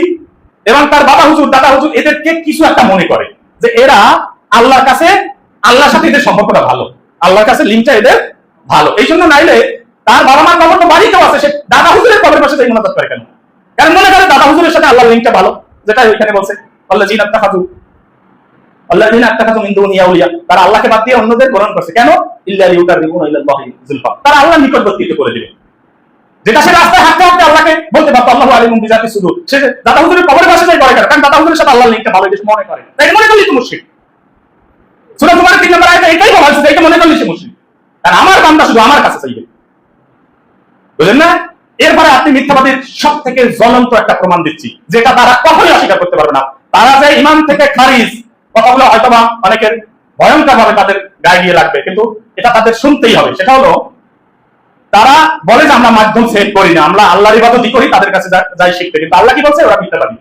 এবং তার বাবা হুজুর, দাদা হুজুর এদেরকে কিছু একটা মনে করে যে এরা আল্লাহর কাছে, আল্লাহর সাথে এদের সম্পর্কটা ভালো, আল্লাহর কাছে লিঙ্কটা এদের ভালো। এই জন্য নাইলে তার বাবা মার কবর তো বাড়িতেও আছে, সে দাদা হুজুরের কবরের পাশে যাই মোনাজাত করে কেন? কারণ মনে করে দাদা হুজুরের সাথে আল্লাহর লিঙ্কটা ভালো, যেটা ওইখানে বলছে আল্লাযীনা ইত্তাখাযু মিন দুনিহি আউলিয়া, তারা আল্লাহকে বাদ দিয়ে অন্যদের গ্রহণ করছে। কেন? ইল্লা লিউকাররিবুনা ইলাল্লাহি যুলফা, তারা আল্লাহর নিকটবর্তী করে দিবে। যেটা সে রাস্তায় হাঁটতে হাঁটতে আল্লাহকে বলতে পারতো আল্লাহু আলিমুম বিযাতি সুদূর, সে দাদা হুজুরের কবরের পাশে যাই করে কেন? কারণ দাদা হুজুরের সাথে আল্লাহর লিঙ্কটা ভালো, এটা মনে করে। তাই মনে করলি তো মুশরিক। সূরা জুমার 3 নম্বর আয়াতে এটাই বলা হয়েছে, এটা মনে করলি সে মুশরিক। কারণ আমার বান্দা শুধু আমার কাছে চাইবে, বুঝলেন না? এরপরে আপনি মিথ্যাবাদীর সব থেকে জ্বলন্ত একটা প্রমাণ দিচ্ছি, যেটা তারা কখনোই অস্বীকার করতে পারবে না। তারা যে ইমান থেকে খারিজ, কথাগুলো হয়তোবা অনেকের ভয়ঙ্কর ভাবে তাদের গায়ে গিয়ে লাগবে, কিন্তু এটা তাদের শুনতেই হবে। সেটা হলো তারা বলে যে আমরা মাধ্যম সেট করি না, আমরা আল্লাহর ইবাদতই করি, তাদের কাছে যাই শিখতে। কিন্তু আল্লাহ কি বলছে? ওরা মিথ্যাবাদী।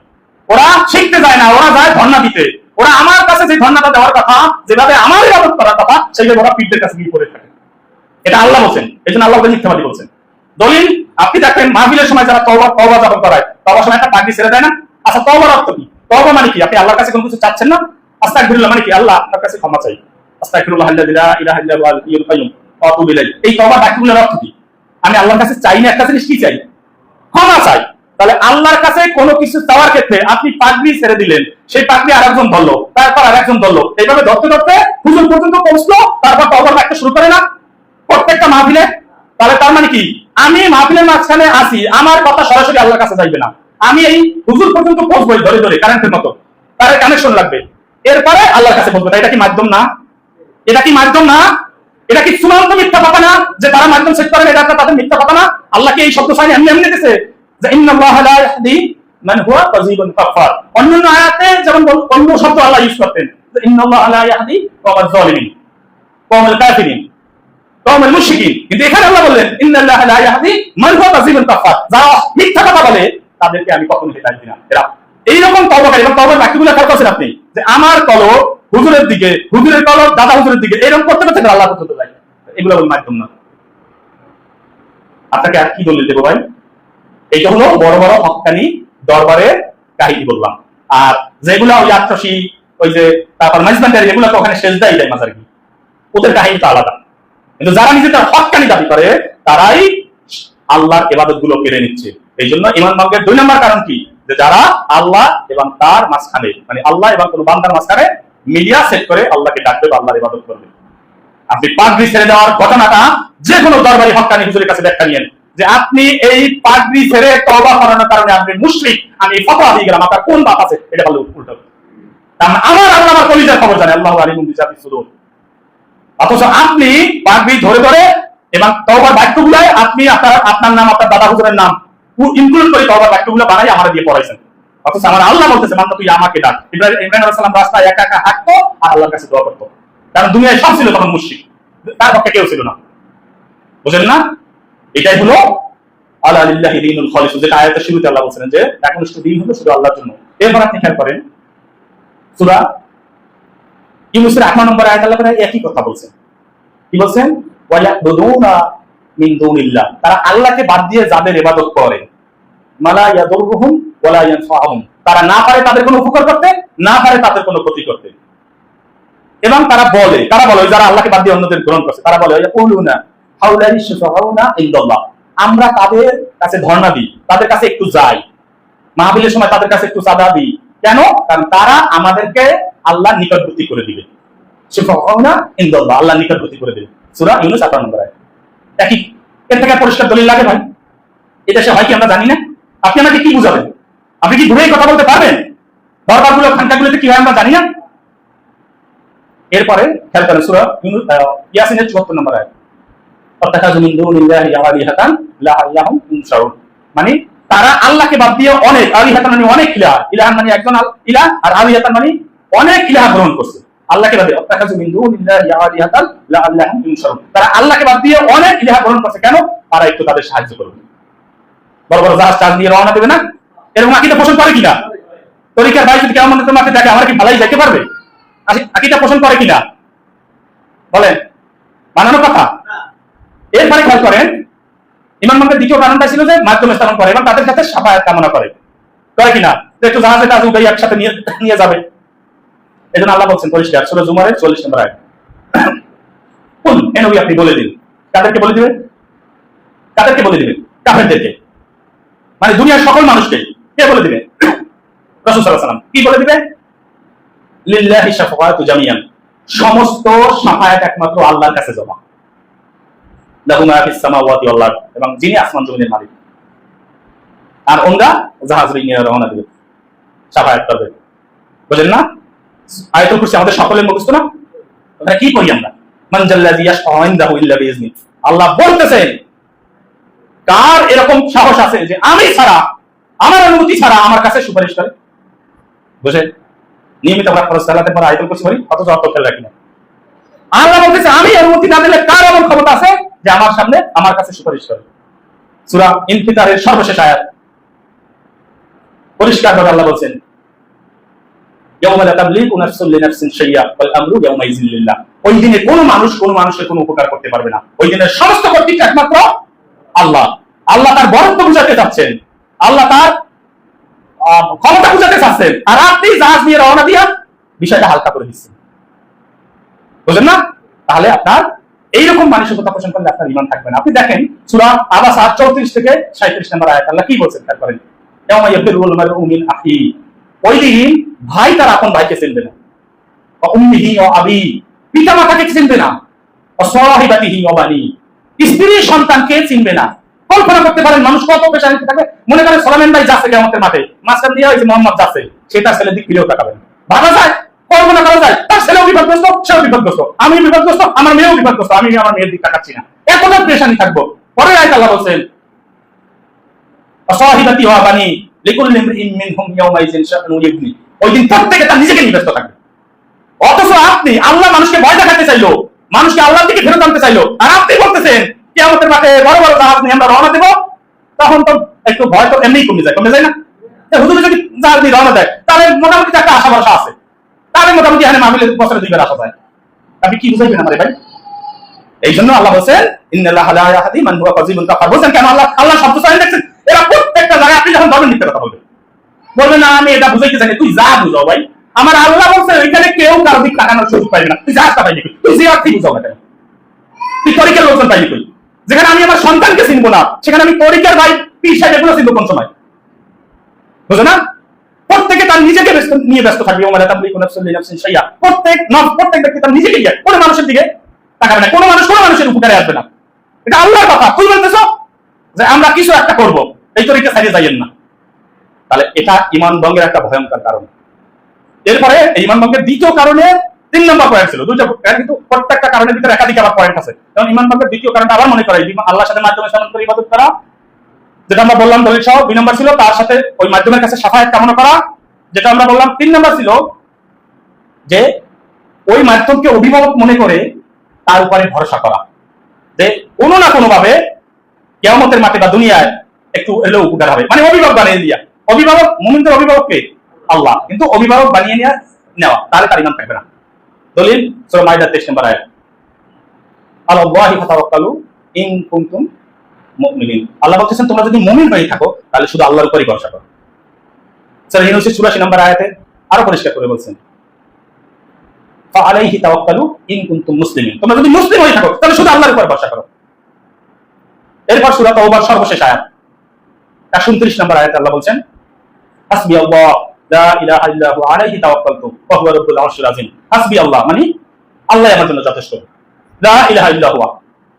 ওরা শিখতে যায় না, ওরা যায় ধর্ণা দিতে। ওরা আমার কাছে যে ধর্ণাটা দেওয়ার কথা, যেভাবে আমার ইবাদত করার কথা, সেইভাবে ওরা পীরদের কাছে গিয়ে পড়ে থাকে। এটা আল্লাহ বলছেন, এই জন্য আল্লাহ মিথ্যাবাদী বলছেন। দলিল আপনি দেখেন মাহফিলের সময় যারা তওবা যখন করায়, তওবার সময় একটা পাগড়ি ছেড়ে দেয় না? আচ্ছা তওবার অর্থ কি? তওবা মানে কি? আপনি আল্লাহর কাছে কোনো কিছু চাচ্ছেন না? আস্তাগফিরুল্লাহ মানে কি? আল্লাহ আপনার কাছে ক্ষমা চাই, আস্তাগফিরুল্লাহ আল্লাযী লা ইলাহা ইল্লা হুয়াল হাইয়ুল কাইয়্যুম ওয়া আতুবু ইলাইহি। এই তওবা বাক্যগুলোর অর্থ কি? আমি আল্লাহর কাছে চাই না একটা জিনিস, কি চাই? ক্ষমা চাই। তাহলে আল্লাহর কাছে কোনো কিছু চাওয়ার ক্ষেত্রে আপনি পাগড়ি ছেড়ে দিলেন, সেই পাগড়ি আরেকজন ধরলো, তারপর আরেকজন ধরলো, এইভাবে ধরতে ধরতে হুজুর পর্যন্ত পৌঁছলো, তারপর তওবা রাখতে শুরু করে না প্রত্যেকটা মাহফিলে? তাহলে তার মানে কি, আমি মাহফিলের মাঝখানে আসি, আমার কথা সরাসরি আল্লাহর কাছে যাইবে না, আমি এই হুজুর পর্যন্ত পৌঁছবো ধরে ধরে কারেন্টের মতো, তার কানেকশন লাগবে, এরপরে আল্লাহর কাছে পৌঁছবো। এটা কি মাধ্যম না? এটা কি মাধ্যম না? এটা কি চূড়ান্ত মিথ্যা কথা না যে তারা মাধ্যম সেট করেন? এটা তাদের মিথ্যা কথা না? আল্লাহকে এই শব্দ সাইন এমনি এমনি দিয়েছে যে ইন্নাল্লাহা লা ইয়াহদি মান হুয়া কাযিবুন কাফার। অন্যান্য আয়াতে যেমন অন্য শব্দ আল্লাহ ইউজ করতেন যে ইন্নাল্লাহা লা ইয়াহদি কওমাল যালিমিন, কওমাল কাফিরিন, কওমাল মুশরিকিন, কিন্তু এখানে আল্লাহ বললেন ইন্নাল্লাহা লা ইয়াহদি মান হুয়া কাযিবুন কাফার। যারা মিথ্যা কথা বলে তাদেরকে আমি কখনো হেদায়েত দিই না। এরা এইরকম তওবাকারী, এবং তওবার বাক্যগুলো খেয়াল করছেন আপনি যে আমার কলব হুজুরের দিকে, হুজুরের কলব দাদা হুজুরের দিকে, এরকম করতে করতে আল্লাহ পর্যন্ত যায়। এগুলো বল মাধ্যম না। আপনাকে আর কি দলিল দেবো ভাই? এইটা হলো বড় বড় হক্কানি দরবারের কাহিনী বললাম। আর যেগুলো ওই আত্মসী, ওই যে তারপর মাইজবান্ডারি, এগুলো তো ওখানে শেষ দেয় দেয় মাজার কি, ওদের কাহিনী তো আলাদা। কিন্তু যারা নিজেদের হক্কানি দাবি করে তারাই আল্লাহর ইবাদত গুলো কেড়ে নিচ্ছে। এই জন্য ঈমান ভঙ্গের 2 নম্বর কারণ কি, যে যারা আল্লাহ এবং তার মাঝখানে, মানে আল্লাহ এবং কোন বান্দার মাঝখানে মিডিয়া সেট করে আল্লাহকে ডাকবে বা আল্লাহর ইবাদত করবে। আপনি পাগড়ি ছেড়ে দেওয়ার ঘটনাটা যে কোনো দরবারি হক্কানি হুজুরের কাছে ব্যাখ্যা নিয়েন যে আপনি এই পাগড়ি ছেড়ে তওবা করানোর কারণে আপনি মুশরিক, আমি ফতোয়া দিয়ে গেলাম, আপনার কোন বাপ আছে? এটা বললে উল্টো। আমার আল্লাহ আমার কলিজার খবর জানে, আল্লাহু আলিমুন বিযাতি সুদূর। অথচ আপনি পাগড়ি ধরে ধরে এবং তওবার বাক্যগুলোয় আপনি আপনার নাম, আপনার দাদা হুজুরের নাম ইনক্লুড করে তওবার বাক্যগুলো বানাই আমার দিয়ে পড়াইছেন। অথচ আমার আল্লাহ বলতেছে মাত্র তুই আমাকে ডাক। ইব্রাহিম আলাইহিস সালাম রাস্তায় একা একা হাঁটতো আর আল্লাহর কাছে দোয়া করতো, কারণ দুনিয়ায় সব ছিল তখন মুশরিক, তার পক্ষে কেউ ছিল না। বুঝেন না? এটাই হলো আলা লিল্লাহি দীনুল খালিস, যেটা আয়াতের শুরুতে আল্লাহ বলেছেন যে একনিষ্ঠ দিন হলো শুধু আল্লাহর জন্য। এরপর আপনি খেয়াল করেন সূরা ইউনূসের 8 নম্বর আয়াত আল্লাহ একই কথা বলছেন। কি বলছেন? ওয়া ইয়াবুদুনা মিন দুনিল্লাহ, তারা আল্লাহকে বাদ দিয়ে যাদের ইবাদত করে, মালা ইয়াদুরুহুম ওয়ালা ইয়ানফাউহুম, তারা না পারে তাদের কোনো উপকার করতে, না পারে তাদের কোনো ক্ষতি করতে। এবং তারা বলে যারা আল্লাহকে বাদ দিয়ে অন্যদের গ্রহণ করছে, তারা বলে ইয়াকুলুনা হাউলানি শুফাউনা ইনদাল্লাহ, আমরা তাদের কাছে ধর্ণা দিই, তাদের কাছে একটু যাই, মাহফিলের সময় তাদের কাছে একটু চাঁদা দিই। কেন? কারণ তারা আমাদেরকে আল্লাহর নিকটবর্তী করে দিবে। শুফাউনা ইনদাল্লাহ, আল্লাহর নিকটবর্তী করে দিবে। সূরা ইউনূস 8 নম্বর আয়াত। একই, এর থেকে পরিষ্কার দলিল লাগে ভাই? এটা সে হয় কি আমরা জানি না? আপনি আমাকে কি বুঝাবেন? আপনি কি ঘুরে কথা বলতে পারবেন? দরবারগুলো, খানকাগুলোতে কি হয় আমরা জানি না? এরপরে খেয়াল করেন সূরা ইয়াসিনের 74 নম্বর আয়াত, ফাতাখাযু মিন দুনিল্লাহি আলিহাতান লাআল্লাহুম ইনসারুন, মানে তারা আল্লাহকে বাদ দিয়ে অনেক, আলিহাতান মানে অনেক ইলাহ, ইলাহ মানে একজন ইলাহ, আর আলিহাতান মানে অনেক ইলাহ গ্রহণ করছে আল্লাহকে বাদ দিয়ে। ফাতাখাযু মিন দুনিল্লাহি আলিহাতান লাআল্লাহুম ইনসারুন, তারা আল্লাহকে বাদ দিয়ে অনেক ইলাহ গ্রহণ করছে। কেন? তারা একটু তাদের সাহায্য করবে। বড় বড় জাহাজ টাজ দিয়ে রওনা দেবে না, এরকম আকীদা পোষণ করে কিনা? তরিকার ভাই যদি কেমন মাঠে দেখে আমার কি ভালাই যাইতে পারবে? আকীদা পোষণ করে কিনা বলেন? বানানো কথা। এরপরে খেয়াল করেন ঈমান ভঙ্গের দ্বিতীয় কারণটা ছিল যে মাধ্যম স্থাপন করে এবং তাদের কাছে শাফায়াত কামনা করে কিনা, একটু জাহাজে কাজ উঠাই একসাথে নিয়ে যাবে। এজন্য আল্লাহ বলছেন পরিষ্কার সূরা জুমারের 40 নম্বর আয়াত, কুল হে নবী আপনি বলে দিন। কাদেরকে বলে দিবেন? কাদেরকে বলে দিবেন? কাফেরদেরকে, মানে দুনিয়ার সকল মানুষকে। কে বলে দিবে? রাসূল সাল্লাল্লাহু আলাইহি ওয়াসাল্লাম। কি বলে দিবে? লিল্লাহি শাফাআতু জামিয়ান, সমস্ত শাফায়াত একমাত্র আল্লাহর কাছে জমা। লাহু মা ফিস সামাওয়াতি ওয়াল আরদ, এবং যিনি আসমান জমিনের মালিক। আর ওরা জাহাজ নিয়ে রওনা দিবে, শাফায়াত করবে। বুঝলেন না? আয়াতুল কুরসি আমাদের সকলের মুখস্থ না? ওটা কি করি আমরা? মান জাল্লাযী ইয়াশফাউ ইনদাহু ইল্লা বিইজনি, আল্লাহ বলতেছেন কার এরকম সাহস আছে যে আমি ছাড়া, আমার অনুমতি ছাড়া আমার কাছে সুপারিশ করে? বুঝেন? নিয়মিত আমরা ফরজ সালাতের পর আয়াতুল কুরসি পড়ি, অথচ অর্থ খেয়াল রাখি না। আল্লাহ বলতেছে আমি অনুমতি না দিলে কার এমন ক্ষমতা আছে যে আমার সামনে আমার কাছে সুপারিশ করে? সূরা ইনফিতারের সর্বশেষ আয়াত পরিষ্কার ভাবে আল্লাহ বলছেন ইয়াউমা লা তামলিকু নাফসুন লিনাফসিন শাইআ ওয়াল আমরু ইয়াউমাইযিন লিল্লাহ, ওই দিনে কোনো মানুষ কোনো মানুষের কোনো উপকার করতে পারবে না। ওই দিনের সমস্ত কর্তৃত্ব একমাত্র আল্লাহ। আল্লাহ তার বরত্ব বুঝাতে চাচ্ছেন, আল্লাহ তার ক্ষমতা বুঝাতে চাচ্ছেন, আর আপনি জাহাজ নিয়ে রওনা দিয়া বিষয়টা হালকা করে দিচ্ছেন। বুঝলেন না? তাহলে আপনার এইরকম মানসিকতা পোষণ করলে আপনার ঈমান থাকবে না। আপনি দেখেন সূরা আবাসা 34 থেকে 37 নম্বর আয়াত আল্লাহ কি বলছেন খেয়াল করেন। ইয়াউমা ইয়াফিরুল মারউ মিন আখি, ওই দিন ভাই তার আপন ভাইকে চিনবে না, উম্মিহি ওয়া আবি, পিতা মাতাকে চিনবে না, সাহিবাতিহি ওয়া বানি, স্ত্রী সন্তানকে চিনবে না। কল্পনা করতে পারেন মানুষ কত পেশানিতে থাকবে। মনে করেন সোলাইমান ভাই যাচ্ছে কিয়ামতের মাঠে, মাঝখান দিয়ে ওই যে মোহাম্মদ যাচ্ছে, সে তার ছেলের দিক ফিরেও তাকাবে না। ভাবা যায়, কল্পনা করা যায়, তার ছেলেও বিপদগ্রস্ত, সেও বিপদগ্রস্ত, আমি বিপদগ্রস্ত, আমার মেয়েও বিপদগ্রস্ত, আমি আমার মেয়ের দিক তাকাচ্ছি না, এতটা পেশানি থাকবো। পরে আয়াত আল্লাহ বলছেন সাহিবাতি ওয়া বানি লিকুল্লি ইমরিইন মিনহুম ইয়াওমাইযিন শাআনুন ইউগনি, ওই দিন প্রত্যেকে তার নিজেকে নিয়ে ব্যস্ত থাকবে। অথচ আপনি আল্লাহ মানুষকে ভয় দেখাতে চাইলো, মানুষকে আল্লাহর দিকে ফেরত আনতে চাইলো, আর আপনি বলতেছেন কিয়ামতের মাঠে বড় বড় জাহাজ নিয়ে আমরা রওনা দেব। তখন তো একটু ভয় তো এমনিই কমে যায় না? হুজুর যদি জাহাজ নিয়ে রওনা দেয় তাহলে মোটামুটি একটা আশা ভরসা আছে, তাহলে মোটামুটি এখানে মাহফিলে বছরে 2 বার আসা যায়। আপনি কি বুঝাইবেন আমারে ভাই? এই জন্য আল্লাহ বলেন ইন্নাল্লাহা লা ইয়াহদি মান হুয়া কাযিবুন কাফার। বলেন কেন আল্লাহ শব্দ চাই দেখছেন? এরা প্রত্যেকটা জায়গায় আপনি যখন ধর্মের মিথ্যা কথা বলবেন না, আমি এটা বুঝাইতে জানি, তুই যা বুঝাও ভাই। আমার আল্লাহ বলছে এখানে কেউ কারো দিক তাকানোর সুযোগ পাইবে না, তুই যা পাইবি, তুই যে অর্থে বুঝাও না কেন, তুই তরিকার লোকজন পাইবি কই? যেখানে আমি আমার সন্তানকে চিনবো না, সেখানে আমি তরিকার ভাই পীর সাহেব এগুলো চিনবো কোন সময়? বুঝো না? প্রত্যেকে তার নিজেকে নিয়ে ব্যস্ত থাকবে। প্রত্যেক ব্যক্তি তার নিজেকে নিয়ে, কোনো মানুষের দিকে তাকাবে না, কোনো মানুষ কোনো মানুষের উপকারে আসবে না। এটা আল্লাহর কথা। তুই বলতেছো যে আমরা কিছু একটা করবো, এই তরিকা ছাড়িয়ে যাইয়েন না। তাহলে এটা ঈমান ভঙ্গের একটা ভয়ঙ্কর কারণ। এরপরে এই ঈমান ভঙ্গের দ্বিতীয় কারণে 3 নম্বর পয়েন্ট ছিল, 2টা, কিন্তু প্রত্যেকটা কারণের ভিতরে একাধিক আবার পয়েন্ট আছে। কারণ ঈমান ভঙ্গের দ্বিতীয় কারণটা আবার মনে করাই, আল্লাহর সাথে মাধ্যমে সামন করে ইবাদত করা, যেটা আমরা বললাম দলিল সহ 2 নম্বর ছিল, তার সাথে ওই মাধ্যমের কাছে শাফায়াত কামনা করা, যেটা আমরা বললাম 3 নম্বর ছিল যে ওই মাধ্যমকে অভিভাবক মনে করে তার উপরে ভরসা করা, যে কোনো না কোনো ভাবে কিয়ামতের মাঠে বা দুনিয়ায় একটু এলো উপকার হবে, মানে অভিভাবক বানিয়ে দিয়া। অভিভাবক, মুমিনদের অভিভাবককে আল্লাহ, কিন্তু অভিভাবক বানিয়ে নেওয়া, তাহলে তার ঈমান থাকবে না। দলিল সূরা মাইদা 23 নম্বর আয়াত, আলাল্লাহি ফাতাওয়াক্কালু ইন কুনতুম মুমিনিন। আল্লাহ বলতেছেন তোমরা যদি মুমিন হয়ে থাকো তাহলে শুধু আল্লাহর উপরই ভরসা করো। সূরা ইউনূস 84 নম্বর আয়াতে আরো পরিষ্কার করে বলছেন ফাআলাইহি তাওয়াক্কালু ইন কুনতুম মুসলিমিন, তোমরা যদি মুসলিম হয়ে থাকো তাহলে শুধু আল্লাহর উপর ভরসা করো। এরপর সূরা তাওবার সর্বশেষ আয়াত 129 নম্বর আয়াতে আল্লাহ বলছেন হাসবি আল্লাহ লা ইলাহা ইল্লা হু আলাইহি তাওয়াক্কালতু ওয়া হুয়া রাব্বুল আরশিল আযীম। হাসবি আল্লাহ মানে আল্লাহ আমার জন্য যথেষ্ট, লা ইলাহা ইল্লা হুয়া,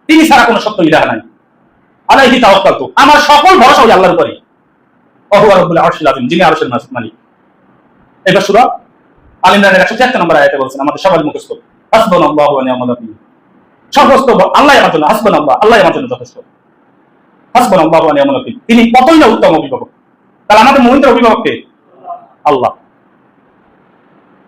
তিনি ছাড়া কোনো সত্য ইলাহ নাই, আলাইহি তাওয়াক্কালতু, আমার সকল ভরসা ওই আল্লাহর উপরই, ওয়া হুয়া রাব্বুল আরশিল আযীম, যিনি আরশের মালিক। এবার সূরা আল ইমরানের 173 নম্বর আয়াতে বলছেন, আমাদের সবার মুখস্থ, হাসবুনাল্লাহু ওয়া নি'মাল ওয়াকিল, সমস্ত আল্লাহ আমার জন্য, হাসবুনাল্লাহ, আল্লাহ আমার জন্য যথেষ্ট, হাসবুনাল্লাহু ওয়া নি'মাল ওয়াকিল, তিনি কতই না উত্তম অভিভাবক। তাহলে আমাদের মুমিনদের অভিভাবক কে? আল্লাহ।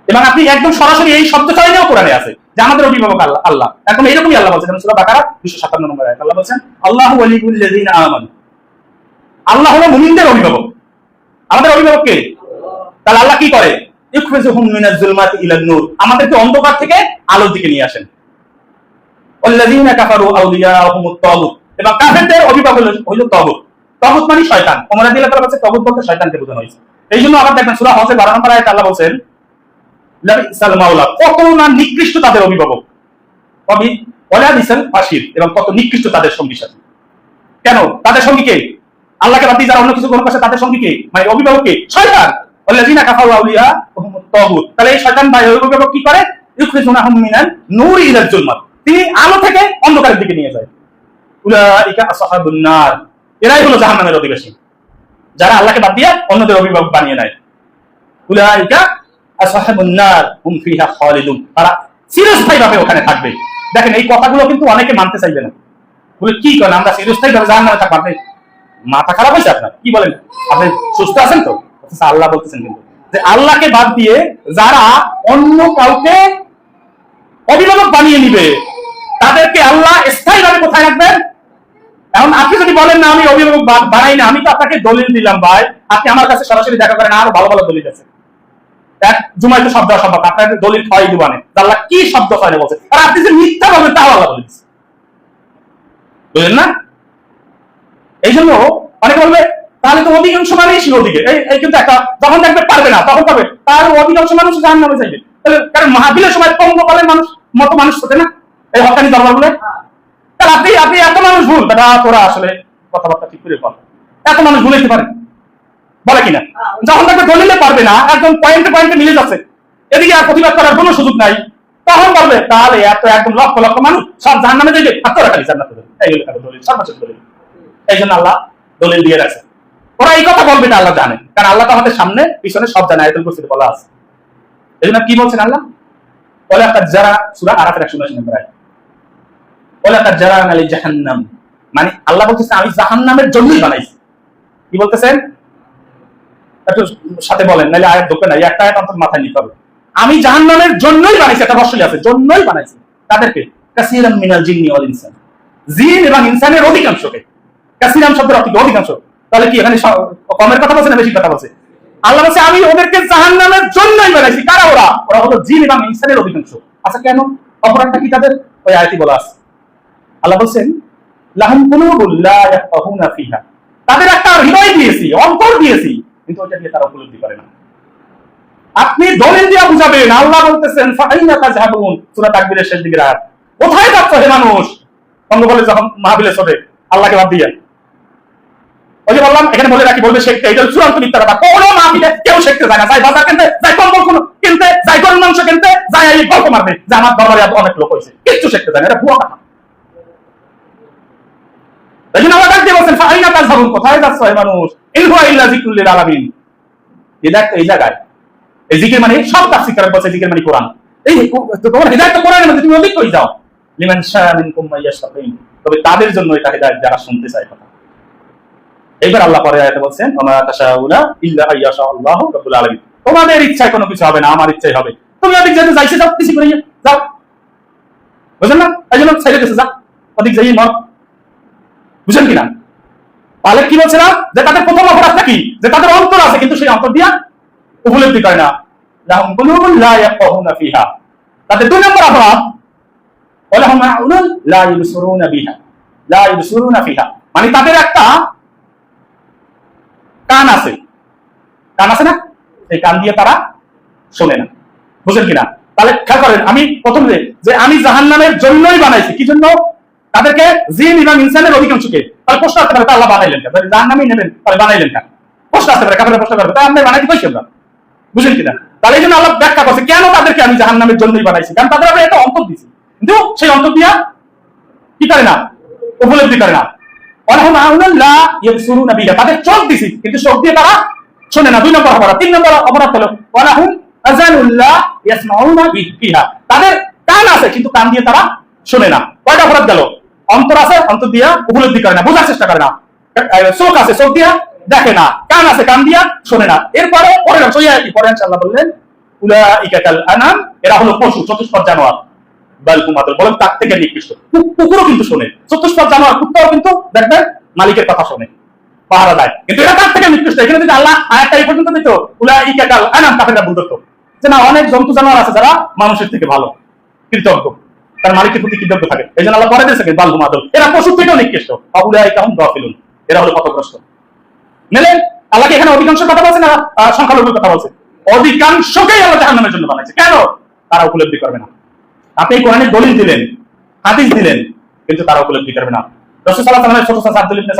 এবং আপনি একদম সরাসরি এই শব্দ চাইলেও কোরআনে আছে যে আমাদের অভিভাবক আল্লাহ। আল্লাহ এখন এইরকমই আল্লাহ বলছেন সূরা বাকারা 257 নম্বর আয়াত, আল্লাহ বলছেন আল্লাহু ওয়ালিউল লাযিনা আমানু, আল্লাহ হলো মুমিনদের অভিভাবক। আমাদের অভিভাবক কে? তাহলে আল্লাহ কি করে? ইখরিজুহুম মিনাজ যুলমাতি ইলান নূর, আমাদেরকে অন্ধকার থেকে আলোর দিকে নিয়ে আসেন। ওয়াল্লাযিনা কাফারু আউলিয়াহুমুত তাগুত, এবং কাফেরদের অভিভাবক হলো তাগুত। তাগুত মানে শয়তান। ওমর রাদিয়াল্লাহু তাআলা বলেছে তাগুত বলতে শয়তানকে বোঝানো হয়েছে। এইজন্য আবার দেখেন সূরা হজের 12 নম্বর আয়াতে আল্লাহ বলেন লাবিসাল মাওলা, কত না নিকৃষ্ট তাদের অভিভাবক, ওয়ালা বিসাল ফাশির, এবং কত নিকৃষ্ট তাদের সঙ্গী সাথী। কেন? তাদের সঙ্গী কে? আল্লাহকে বাদ দিয়ে যারা অন্য কিছু গ্রহণ করছে তাদের সঙ্গী কে? মানে অভিভাবক কে? শয়তান। ওয়াল্লাযিনা কাফারু আউলিয়াহুমুত তাগুত, তাহলে এই শয়তান ভাই অভিভাবক কি করে? ইখরিজুনাহুম মিনান নূরি ইলাল যুলমাত, তিনি আলো থেকে অন্ধকারের দিকে নিয়ে যায়। উলাইকা আসহাবুন নার, এরাই হলো জাহান্নামের অধিবাসী, যারা আল্লাহকে বাদ দিয়ে অন্যদের অভিভাবক বানিয়ে নেয়। উলাইকা আসহাবুন নার হুম ফিহা খালিদুন, তারা চিরস্থায়ীভাবে ওখানে থাকবে। দেখেন এই কথাগুলো কিন্তু অনেকে মানতে চাইবে না, বলে কি করেন আমরা চিরস্থায়ীভাবে জাহান্নামে থাকবো? আপনি মাথা খারাপ হয়েছে আপনার? কি বলেন? আপনি সুস্থ আছেন তো? আল্লাহ বলতেছেন কিন্তু যে আল্লাহকে বাদ দিয়ে যারা অন্য কাউকে অভিভাবক বানিয়ে নিবে তাদেরকে আল্লাহ স্থায়ীভাবে কোথায় রাখবেন? এখন আপনি যদি বলেন না আমি অভিভাবক বানাই না, আমি তো আপনাকে দলিল দিলাম ভাই, আপনি আমার কাছে সরাসরি দেখা করেন, আরো ভালো ভালো দলিল আছে। এক জুমায় তো শব্দ অসম্ভব, আপনার দলিল হয় দিবানে আল্লাহ কি শব্দ হয় না বলছে, আর আপনি যে মিথ্যা বলবেন তাও আল্লাহ বলেছে, বুঝলেন না? এই জন্য অনেকে বলবে তাহলে তো অধিকাংশ মানুষই ওদিকে, এই কিন্তু একটা যখন দেখবে পারবে না তখন পাবে, তার অধিকাংশ মানুষ জাহান্নামে যাইবে। কারণ মাহফিলের সময় পঙ্গপালের মানুষ মতো মানুষ হতে না এই হকানি দরবার বলে, তাহলে আপনি এত মানুষ ভুল দাদা, তোরা আসলে কথাবার্তা ঠিক করে বল, এত মানুষ ভুল হতে পারে। বলে কিনা? যখন তাকে দলিলে পারবে না, একদম পয়েন্টে পয়েন্টে মিলে যাচ্ছে, এদিকে আর প্রতিবাদ করার কোনো সুযোগ নাই, তখন বলবে তাহলে এত একদম লক্ষ লক্ষ মানুষ সব জাহান্নামে যাবে, আর তোরা খালি জান্নাতে যাবে। এই হলো দলিল, সর্বশেষ দলিল। এই জন্য আল্লাহ দলিল দিয়ে রাখছে। ওরা এই কথা বলবে না, আল্লাহ জানে, কারণ আল্লাহ তো আমাদের সামনে পিছনে সব জানে, আয়াতুল কুরসিতে বলা আছে। এই জন্য কি বলছেন আল্লাহ? ওলা কাদ যারা, সূরা আরাফের 179 নম্বর আয়াত, ওলা কাদ জারানা লি জাহান্নাম, মানে আল্লাহ বলতেছে আমি জাহান্নামের জন্যই বানাইছি। কি বলতেছেন একটু সাথে বলেন, নাহলে আয়াত ঢোকে না, একটা আয়াত অন্তত মাথায় নিতে হবে। আমি জাহান্নামের জন্যই বানাইছি, একটা বর্ষলি আছে, জন্যই বানাইছি। তাদেরকে কাসীরাম মিনাল জিন্নি ওয়াল ইনসান, জিন এবং ইনসানের অধিকাংশকে। কাসীরাম শব্দের অর্থ অধিকাংশ, তাহলে কি এখানে কমের কথা বলছে না বেশি কথা বলছে? আল্লাহ বলছে আমি ওদেরকে জাহান্নামের জন্যই বানাইছি। কারা ওরা? ওরা হলো জিন এবং ইনসানের অধিকাংশ। আচ্ছা কেন? অপরাধটা কি তাদের? ওই আয়াতই বলা আছে। আল্লাহ বলছেন লাহুম কুলুবুল লা ইয়াফকাহুনা ফিহা, তাদের একটা হৃদয় দিয়েছি, অন্তর দিয়েছি, কিন্তু ওটা দিয়ে তারা উপলব্ধি করে না। আপনি দলিল দিয়ে বুঝাবেন। আল্লাহ বলতেছেন ফাইনা তাযহাবুন, সূরা তাকবীরের শেষ দিকের আয়াত। কোথায় যাচ্ছ হে মানুষ? অন্য বলে যখন মাহফিলে চলে আল্লাহকে বাদ দিয়ে, ওই যে বললাম এখানে বলে রাখি, বলবে শিখতে, এটা চূড়ান্ত মিথ্যা কথা। কোনো মাহফিলে কেউ শিখতে যায় না, যাই বাজার কিনতে, যাই কম্বল কিনতে, যাই গরুর মাংস কিনতে, যাই এই গল্প মারবে যে আমার দরবারে অনেক লোক হয়েছে, কিচ্ছু শিখতে যায় না, এটা ভুয়া কথা। এই জন্য আল্লাহ ডাক দিয়ে বলছেন ফাইনা তাযহাবুন, কোথায় যাচ্ছ হে মানুষ? ইন হুয়া ইল্লা যিকরুল লিল আলামিন। এই জায়গায় এই জিকির মানে সব তাফসীর করে বলছে জিকির মানে কোরআন। এই তোমার হিদায়াত তো কোরআনের মধ্যে, তুমি ওদিক কই যাও? লিমান শাআ মিনকুম মাইয়াশতাকিন, তবে তাদের জন্য এটা হিদায়াত যারা শুনতে চায় কথা। এইবার আল্লাহ পরে আয়াতে বলছেন ওমা তাশাউনা ইল্লা আইয়াশা আল্লাহু রাব্বুল আলামিন, তোমাদের ইচ্ছায় কোনো কিছু হবে না, আমার ইচ্ছাই হবে। তুমি ওদিক যেতে যাইছে যাও, কিছু করে যাও, বুঝলেন না? এই জন্য ছেড়ে গেছে, যা ওদিক যাই মর, বুঝলেন কিনা? তাহলে কি বলছে না যে তাদের প্রথম অপরাধটা কি? যে তাদের অন্তর আছে কিন্তু সেই অন্তর দিয়া উপলব্ধি করে না। লাহুম কুলুবুন লা ইয়াফকাহুনা ফিহা, তাদের দুই নম্বর অপরাধ ওয়ালাহুম আ'উনুন লা ইবসুরুনা বিহা, লা ইবসুরুনা ফিহা, মানে তাদের একটা কান আছে, কান আছে না, এই কান দিয়ে তারা শোনে না, বুঝলেন কিনা? তাহলে খেয়াল করেন, আমি প্রথম যে আমি জাহান্নামের জন্যই বানাইছি, কি জন্য? তাদেরকে জিন এবং ইনসানের অধিকাংশকে। তাহলে প্রশ্ন আসতে পারে আল্লাহ বানাইলেন কেন? জাহান্নামই নেবেন, তাহলে বানাইলেন কেন? প্রশ্ন আসতে পারে, কাফেররা প্রশ্ন করবে তাই আমরা বানাইতে পাইছি আমরা, বুঝলেন কিনা? তাহলে এই জন্য আল্লাহ ব্যাখ্যা করছে কেন তাদেরকে আমি জাহান্নামের জন্যই বানাইছি, কারণ তাদের আমরা একটা অন্তর দিছি, কিন্তু সেই অন্তর দিয়া কি করে না, উপলব্ধি করে না। ওয়ালাহুম আ'উনুন লা ইবসুরুনা বিহা, তাদের চোখ দিছি কিন্তু চোখ দিয়ে তারা শোনে না, দুই নম্বর অপরাধ। তিন নম্বর অপরাধ হলো ওয়ালাহুম আযানুন লা ইয়াসমাউনা বিহা, তাদের কান আছে কিন্তু কান দিয়ে তারা শোনে না। কয়টা অপরাধ গেল? অন্তর আছে, অন্তর দিয়া উপলব্ধি করে না, বোঝার চেষ্টা করে না। চোখ আছে, চোখ দিয়া দেখে না। কান আছে, কান দিয়া শোনে না। এরপরে পরে ইনশাআল্লাহ বললেন উলাইকা কাল আনাম, এরা হলো পশু, চতুষ্পদ জানোয়ার। বালকুমাতুল, বলেন তার থেকে নিকৃষ্ট। কুকুরও কিন্তু শোনে, চতুষ্পদ জানোয়ার কুত্তাও কিন্তু দেখবেন মালিকের কথা শোনে, পাহারা দেয়, কিন্তু এরা তার থেকে নিকৃষ্ট। এখানে যদি আল্লাহ আয়াতটা এই পর্যন্ত দিত উলাইকা কাল আনাম, কাফেররা বলতো যে না, অনেক জন্তু জানোয়ার আছে যারা মানুষের থেকে ভালো, কৃতজ্ঞ, তার মালিকের প্রতি কৃতজ্ঞ থাকে। এই জন্য আল্লাহ পরে দিয়েছে বালকুমাতুল, এরা পশুর থেকেও নিকৃষ্ট। উলাইকা হুম গাফিলুন, এরা হলো পথভ্রষ্ট। মেলে আল্লাহকে এখানে অধিকাংশ কথা বলছে না সংখ্যালঘুর কথা বলছে? অধিকাংশকেই আল্লাহ জাহান্নামের জন্য বানাইছে। কেন? তারা উপলব্ধি করবে না। আপনি কোরআনের দলিল দিলেন, হাদিস দিলেন, কিন্তু তারা উপলব্ধি করবে না। রাসূল সাল্লাল্লাহু আলাইহি ওয়াসাল্লামের ছোট চাচা আব্দুল ইবনে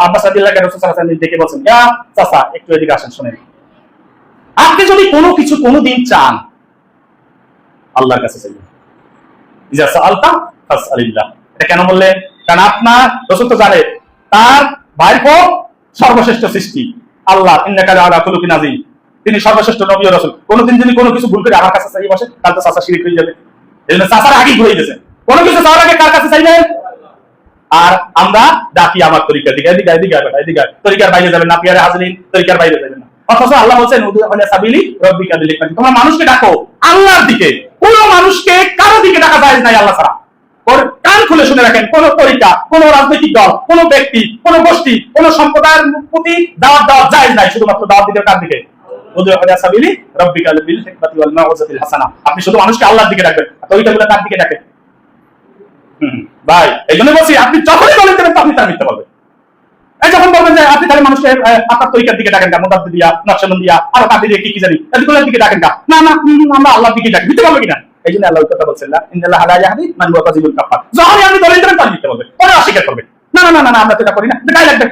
আব্বাস রাদিয়াল্লাহু আনহু রাসূল সাল্লাল্লাহু আলাইহি ওয়াসাল্লাম ডেকে বলছেন, ইয়া চাচা একটু এদিকে আসেন, শুনেন। আপনি যদি কোনো কিছু কোনোদিন চান, আল্লাহর কাছে চাইবেন। ইজা সাআলতা ফাসআলিল্লাহ। এটা কেন বললেন? কারণ আপনার রাসূল তো জানে তার ভাইপো সর্বশ্রেষ্ঠ সৃষ্টি আল্লাহ, ইন্নাকা আলা খুলুকিন আযীম, তিনি সর্বশ্রেষ্ঠ নবী ও রাসূল। কোনদিন যদি কোনো কিছু ভুল করে আমার কাছে চাইয়ে বসে, তাহলে তো চাচা শিরক হয়ে যাবে। এজন্য চাচার আগে ঘুরে গেছে, কোনো কিছু চাওয়ার আগে কার কাছে চাইবেন? আর আমরা ডাকি আমার তরিকা দিকে, এদিকে এদিকে এদিকে, তরিকার বাইরে যাবেন না, পিয়ারে হাজরিন, তরিকার বাইরে যাবেন না। অথচ আল্লাহ বলছেন উদু আলা সাবিলি রাব্বিকা বিল হিকমাতি, তোমরা মানুষকে ডাকো আল্লাহর দিকে। কোন মানুষকে কারো দিকে ডাকা যায় নাই আল্লাহ ছাড়া। ওর কান খুলে শুনে রাখেন, কোন তরিকা, কোন রাজনৈতিক দল, কোন ব্যক্তি, কোন গোষ্ঠী, কোন সম্প্রদায়ের প্রতি দাওয়াত দেওয়া যায় নাই, শুধুমাত্র দাওয়াত দিতে কার দিকে? উদু আলা সাবিলি রাব্বিকা বিল হিকমাতি ওয়াল মাউযাতিল হাসানা। আপনি শুধু মানুষকে আল্লাহর দিকে ডাকবেন, তরিকাগুলো কার দিকে ডাকেন? ভাই এই জন্য বলছি, আপনি যখনই বলেন দেবেন তখনই তার মিথ্যা বলবেন। এই যখন বলবেন যে আপনি তাহলে মানুষকে আপনার তরিকার দিকে ডাকেন, মোদাব্দ দিয়া, নকশবন্দি দিয়া, আরো কার দিকে কি জানি, এগুলোর দিকে ডাকেন না, না আমরা আল্লাহর দিকে ডাকি, মিথ্যা বলবে কিনা? এই জন্য আল্লাহ কথা বলছেন না, ইন্নাল্লাহা লা ইয়াহদি মান হুয়া কাযিবুল কাফার। যখনই আপনি দলিল দেবেন তার মিথ্যা বলবে, পরে অস্বীকার করবে, না আমরা তো এটা করি না, গায়ে লাগবে।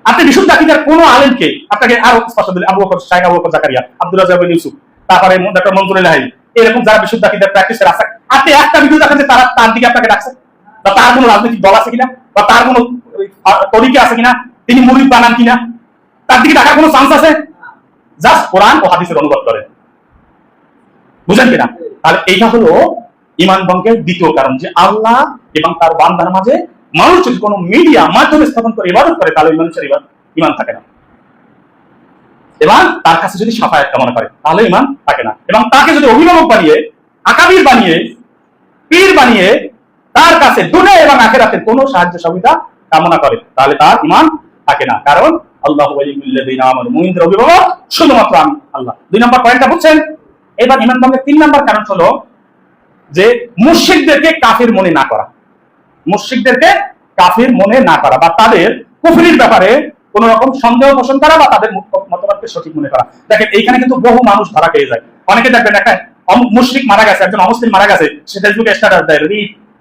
আপনি বিশুদ্ধ আকীদার কোন আলেমকে আপনাকে আরো স্পষ্ট দিলে আবু বকর শাইখ, আবু বকর জাকারিয়া, আব্দুল রাজ্জাক বিন ইউসুফ, তারপরে ডক্টর মনজুর লাহিড়ী, এরকম যারা বিশুদ্ধ আকীদার প্র্যাকটিসার আছে, আপনি একটা ভিডিও দেখেন যে তারা তার দিকে আপনাকে ডাকছে, বা তার কোনো রাজনৈতিক দল আছে কিনা, বা তার কোনো তরিকা আছে কিনা, তিনি মুরিদ বানান কিনা, তার দিকে ডাকার কোনো চান্স আছে? জাস্ট কোরআন ও হাদিসের অনুবাদ করেন। বুঝেন কিনা? তাহলে এইটা হলো ঈমান ভঙ্গের দ্বিতীয় কারণ, যে আল্লাহ এবং তার বান্দার মাঝে মানুষ যদি কোনো মিডিয়া মাধ্যমে স্থাপন করে ইবাদত করে, তাহলে ওই মানুষের ঈমান থাকে না। এবং তার কাছে যদি সাফায়াত কামনা করে, তাহলে ঈমান থাকে না। এবং তাকে যদি অভিভাবক বানিয়ে, আকাবির বানিয়ে, পীর বানিয়ে তার কাছে দুনিয়া এবং আখিরাতের কোনো সাহায্য সুবিধা কামনা করে, তাহলে তার ঈমান থাকে না। কারণ আল্লাহু ওয়ালিয়ুল্লাযিনা আমানু, মুমিনদের অভিভাবক শুধুমাত্র আমি আল্লাহ। 2 নম্বর পয়েন্টটা বুঝছেন? এবার ঈমান ভঙ্গের 3 নম্বর কারণ হলো যে মুশরিকদেরকে কাফির মনে না করা। মুশরিকদেরকে কাফির মনে না করা, বা তাদের কুফরির ব্যাপারে কোন রকম সন্দেহ পোষণ করা, বা তাদের মতবাদকে সঠিক মনে করা। দেখেন এইখানে কিন্তু বহু মানুষ ধরা খেয়ে যায়। অনেকে দেখবেন একটা মুশরিক মারা গেছে, একজন অমুসলিম মারা গেছে, সে ফেসবুকে স্ট্যাটাস দেয়,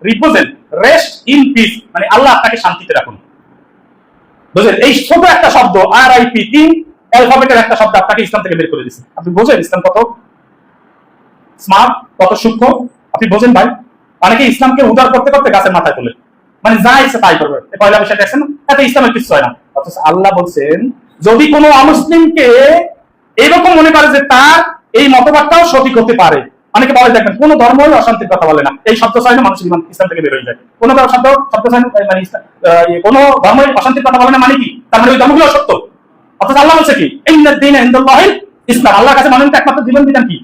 রিপ্রেজেন্ট রেস্ট ইন পিস, মানে আল্লাহ আপনাকে শান্তিতে রাখুন। বুঝলেন? এই ছোট একটা শব্দ RIP, 3 অ্যালফাবেটের একটা শব্দ আপনাকে ইসলাম থেকে বের করে দিচ্ছে। আপনি বোঝেন ইসলাম কত স্মার্ট, কত সূক্ষ্ম? আপনি বোঝেন ভাই? অনেকে ইসলামকে উদার করতে করতে গাছের মাথায় তোলে, মানে যা ইচ্ছে তাই করবে। পয়লা বৈশাখ দেখছেন, এত ইসলামের কিছু হয় না। অথচ আল্লাহ বলছেন, যদি কোনো অমুসলিমকে এইরকম মনে করে যে তার এই মতবাদটাও সঠিক হতে পারে, অনেকে বলে দেখবেন কোন ধর্মই অশান্তির কথা বলে না, এই শব্দ ছয় না মানুষ ইসলাম থেকে বের হয়ে যায়। কোন শব্দ ছয় মানে কোন ধর্মই অশান্তির কথা বলে না, মানে কি? তার মানে ওই ধর্মগুলো সত্য। অথচ আল্লাহ বলছে কি, ইন্নাদ দীনা ইনদাল্লাহিল ইসলাম, আল্লাহর কাছে মনোনীত একমাত্র জীবন বিধান কি?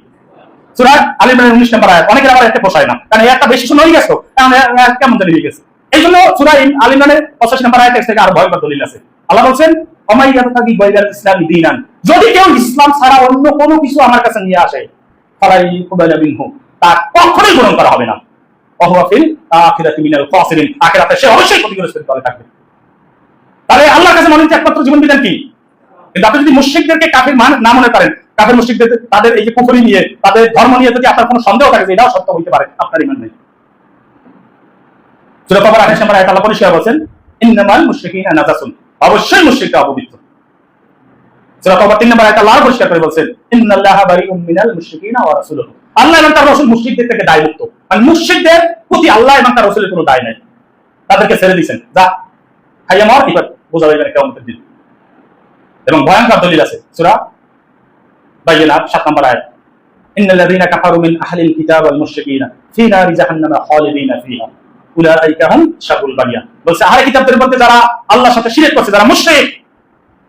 সূরা আল ইমরানের 19 নম্বর আয়াত। অনেকের আবার একটা পোষায় না, কারণ একটা বেশি শুনে হয়ে গেছে, কেমন জানি হয়ে গেছে। এই জন্য সূরা আল ইমরানের 85 নম্বর আয়াত থেকে আরো ভয়ঙ্কর দলিল আছে। আল্লাহ বলছেন, অমাইয়াতাকি গায়রাল ইসলামি দীনান, যদি কেউ ইসলাম ছাড়া অন্য কোনো কিছু আমার কাছে নিয়ে আসে, ফালাই কুবালা মিনহু, তা কখনোই গ্রহণ করা হবে না। ওয়া ফিল আখিরাতি মিনাল খাসিরিন, আখিরাতে সে অবশ্যই ক্ষতিগ্রস্তের দলে থাকবে। তাহলে আল্লাহর কাছে মনোনীত একমাত্র জীবন বিধান কি? কিন্তু আপনি যদি মুশরিকদেরকে কাফির না মনে করেন, কাফির মুশরিকদের তাদের এই যে কুফরি নিয়ে, তাদের ধর্ম নিয়ে যদি আপনার কোনো সন্দেহ থাকে যে এটাও সত্য হইতে পারে, আপনার ঈমান নেই। সূরা কবর 28 নম্বর আয়াত আল্লাহ পরিষ্কার বলেন, ইন্নামাল মুশরিকিনা নাজাসুন, অবশ্যই মুশরিকরা অপবিত্র। সূরা কবর 3 নম্বর আয়াত আল্লাহ পরিষ্কার করে বলেন, ইন্নাল্লাহা বারিউম মিনাল মুশরিকিনা ওয়া রাসূলুহু, আল্লাহ এবং তার রাসূল মুশরিকদের থেকে দায়মুক্ত। আর মুশরিকদের প্রতি আল্লাহ এবং তার রাসূলের কোনো দায় নাই, তাদেরকে ছেড়ে দিয়েছেন, যা খাইয়া মর, এবার বোঝা যাবে কিয়ামতের দিন। এবং ভয়ঙ্কর দলিল আছে সূরা বাইয়িনাত 7 নম্বর আয়াত, ইন্নাল্লাযীনা কাফারু মিন আহলিল কিতাব ওয়াল মুশরিকিনা ফি নারি জাহান্নামা খালিদিনা ফিহা উলাইকা হুম শাররুল বারিয়া। বলছে আহলে কিতাবদের মধ্যে যারা আল্লাহর সাথে শিরক করছে, যারা মুশরিক,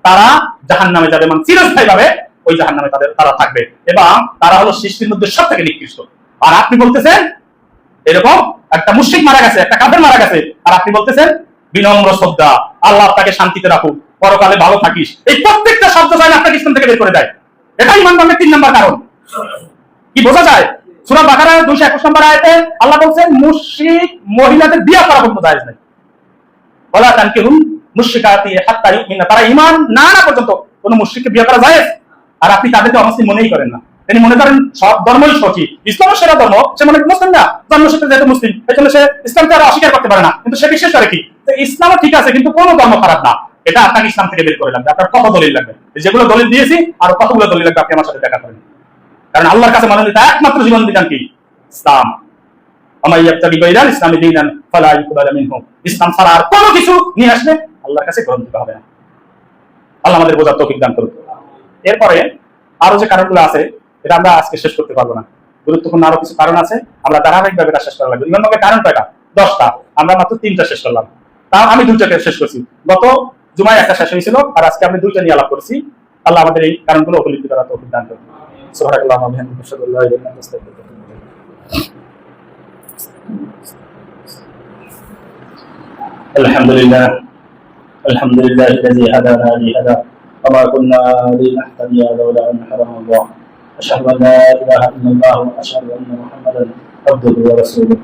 তারা জাহান্নামে যাবে, মানে চিরস্থায়ীভাবে ওই জাহান্নামে তারা থাকবে, এবং তারা হলো সৃষ্টির মধ্যে সবথেকে নিকৃষ্ট। আর আপনি বলতেছেন এরকম একটা মুশরিক মারা গেছে, একটা কাফের মারা গেছে, আর আপনি বলতেছেন বিনম্র শ্রদ্ধা, আল্লাহ আপনাকে শান্তিতে রাখুক, পরকালে ভালো থাকিস। এই প্রত্যেকটা শব্দ চাইলে আপনাকে ইসলাম থেকে বের করে দেয়। এটাই ঈমান ভঙ্গের 3 নম্বর কারণ। কি বোঝা যায়? সূরা বাকারা 221 নম্বর আয়াতে আল্লাহ বলছেন, মুশরিক মহিলাদের বিয়ে করা পর্যন্ত জায়েজ নাই। ওয়ালা তানকিহুল মুশরিকাতি হাত্তা ইউমিনা, তারা ঈমান না আনা পর্যন্ত কোন মুশরিককে বিয়ে করা জায়েজ। আর আপনি তাদেরকে অমুসলিম মনেই করেন না, তিনি মনে করেন সব ধর্মই সঠিক, ইসলামের সেরা ধর্ম, সে মনে মুসলিম না, জন্মসূত্রে যেহেতু মুসলিম, এই জন্য সে ইসলামকে আর অস্বীকার করতে পারে না, কিন্তু সে বিশ্বাস করে কি ইসলামও ঠিক আছে, কিন্তু কোনো ধর্ম খারাপ না। এটা আপনাকে ইসলাম থেকে বের করে লাগবে। আপনার কত দলিল লাগবে? যেগুলো দলিল দিয়েছি আর কতগুলো দলিল লাগবে, আপনি আমার সাথে দেখা করেন। কারণ আল্লাহর কাছে মনোনীত একমাত্র জীবন বিধান কি? ইসলাম। আমাইয়াবতাগি গায়রাল ইসলামি দীনান ফালা ইউকবালা মিনহু, ইসলাম ছাড়া আর কোনো কিছু নিয়ে আসলে আল্লাহর কাছে গ্রহণযোগ্য হবে না। আল্লাহ আমাদের বোঝার তৌফিক দান করুন। এরপরে আরো যে কারণগুলো আছে, এটা আমরা আজকে শেষ করতে পারবো না, গুরুত্বপূর্ণ আরো কিছু কারণ আছে, আমরা ধারাবাহিকভাবে এটা শেষ করা লাগবে। ঈমান ভঙ্গের কারণ কয়টা? 10টা, আমরা মাত্র 3টা শেষ করলাম। তাও আমি 2টাকে শেষ করছি, গত জুমায় একটা শেষ হয়েছিল, আর আজকে আমি 2টা নিয়ে আলাপ করেছি। আল্লাহ আমাদের এই কারণগুলো উপলব্ধি করার তৌফিক দান করুন। সুবহানাল্লাহি ওয়া বিহামদিহি, আশহাদু আল্লা ইলাহা ইল্লা আনতা, আস্তাগফিরুকা ওয়া আতুবু ইলাইক। আলহামদুলিল্লাহ, আলহামদুলিল্লাহিল্লাযী হাদানা লিহাদা ওয়া মা কুন্না লিনাহতাদিয়া লাওলা আন হাদানা আল্লাহ। আশহাদু আন লা ইলাহা ইল্লাল্লাহ ওয়া আশহাদু আন্না মুহাম্মাদান আবদুহু ওয়া রাসূলুহু।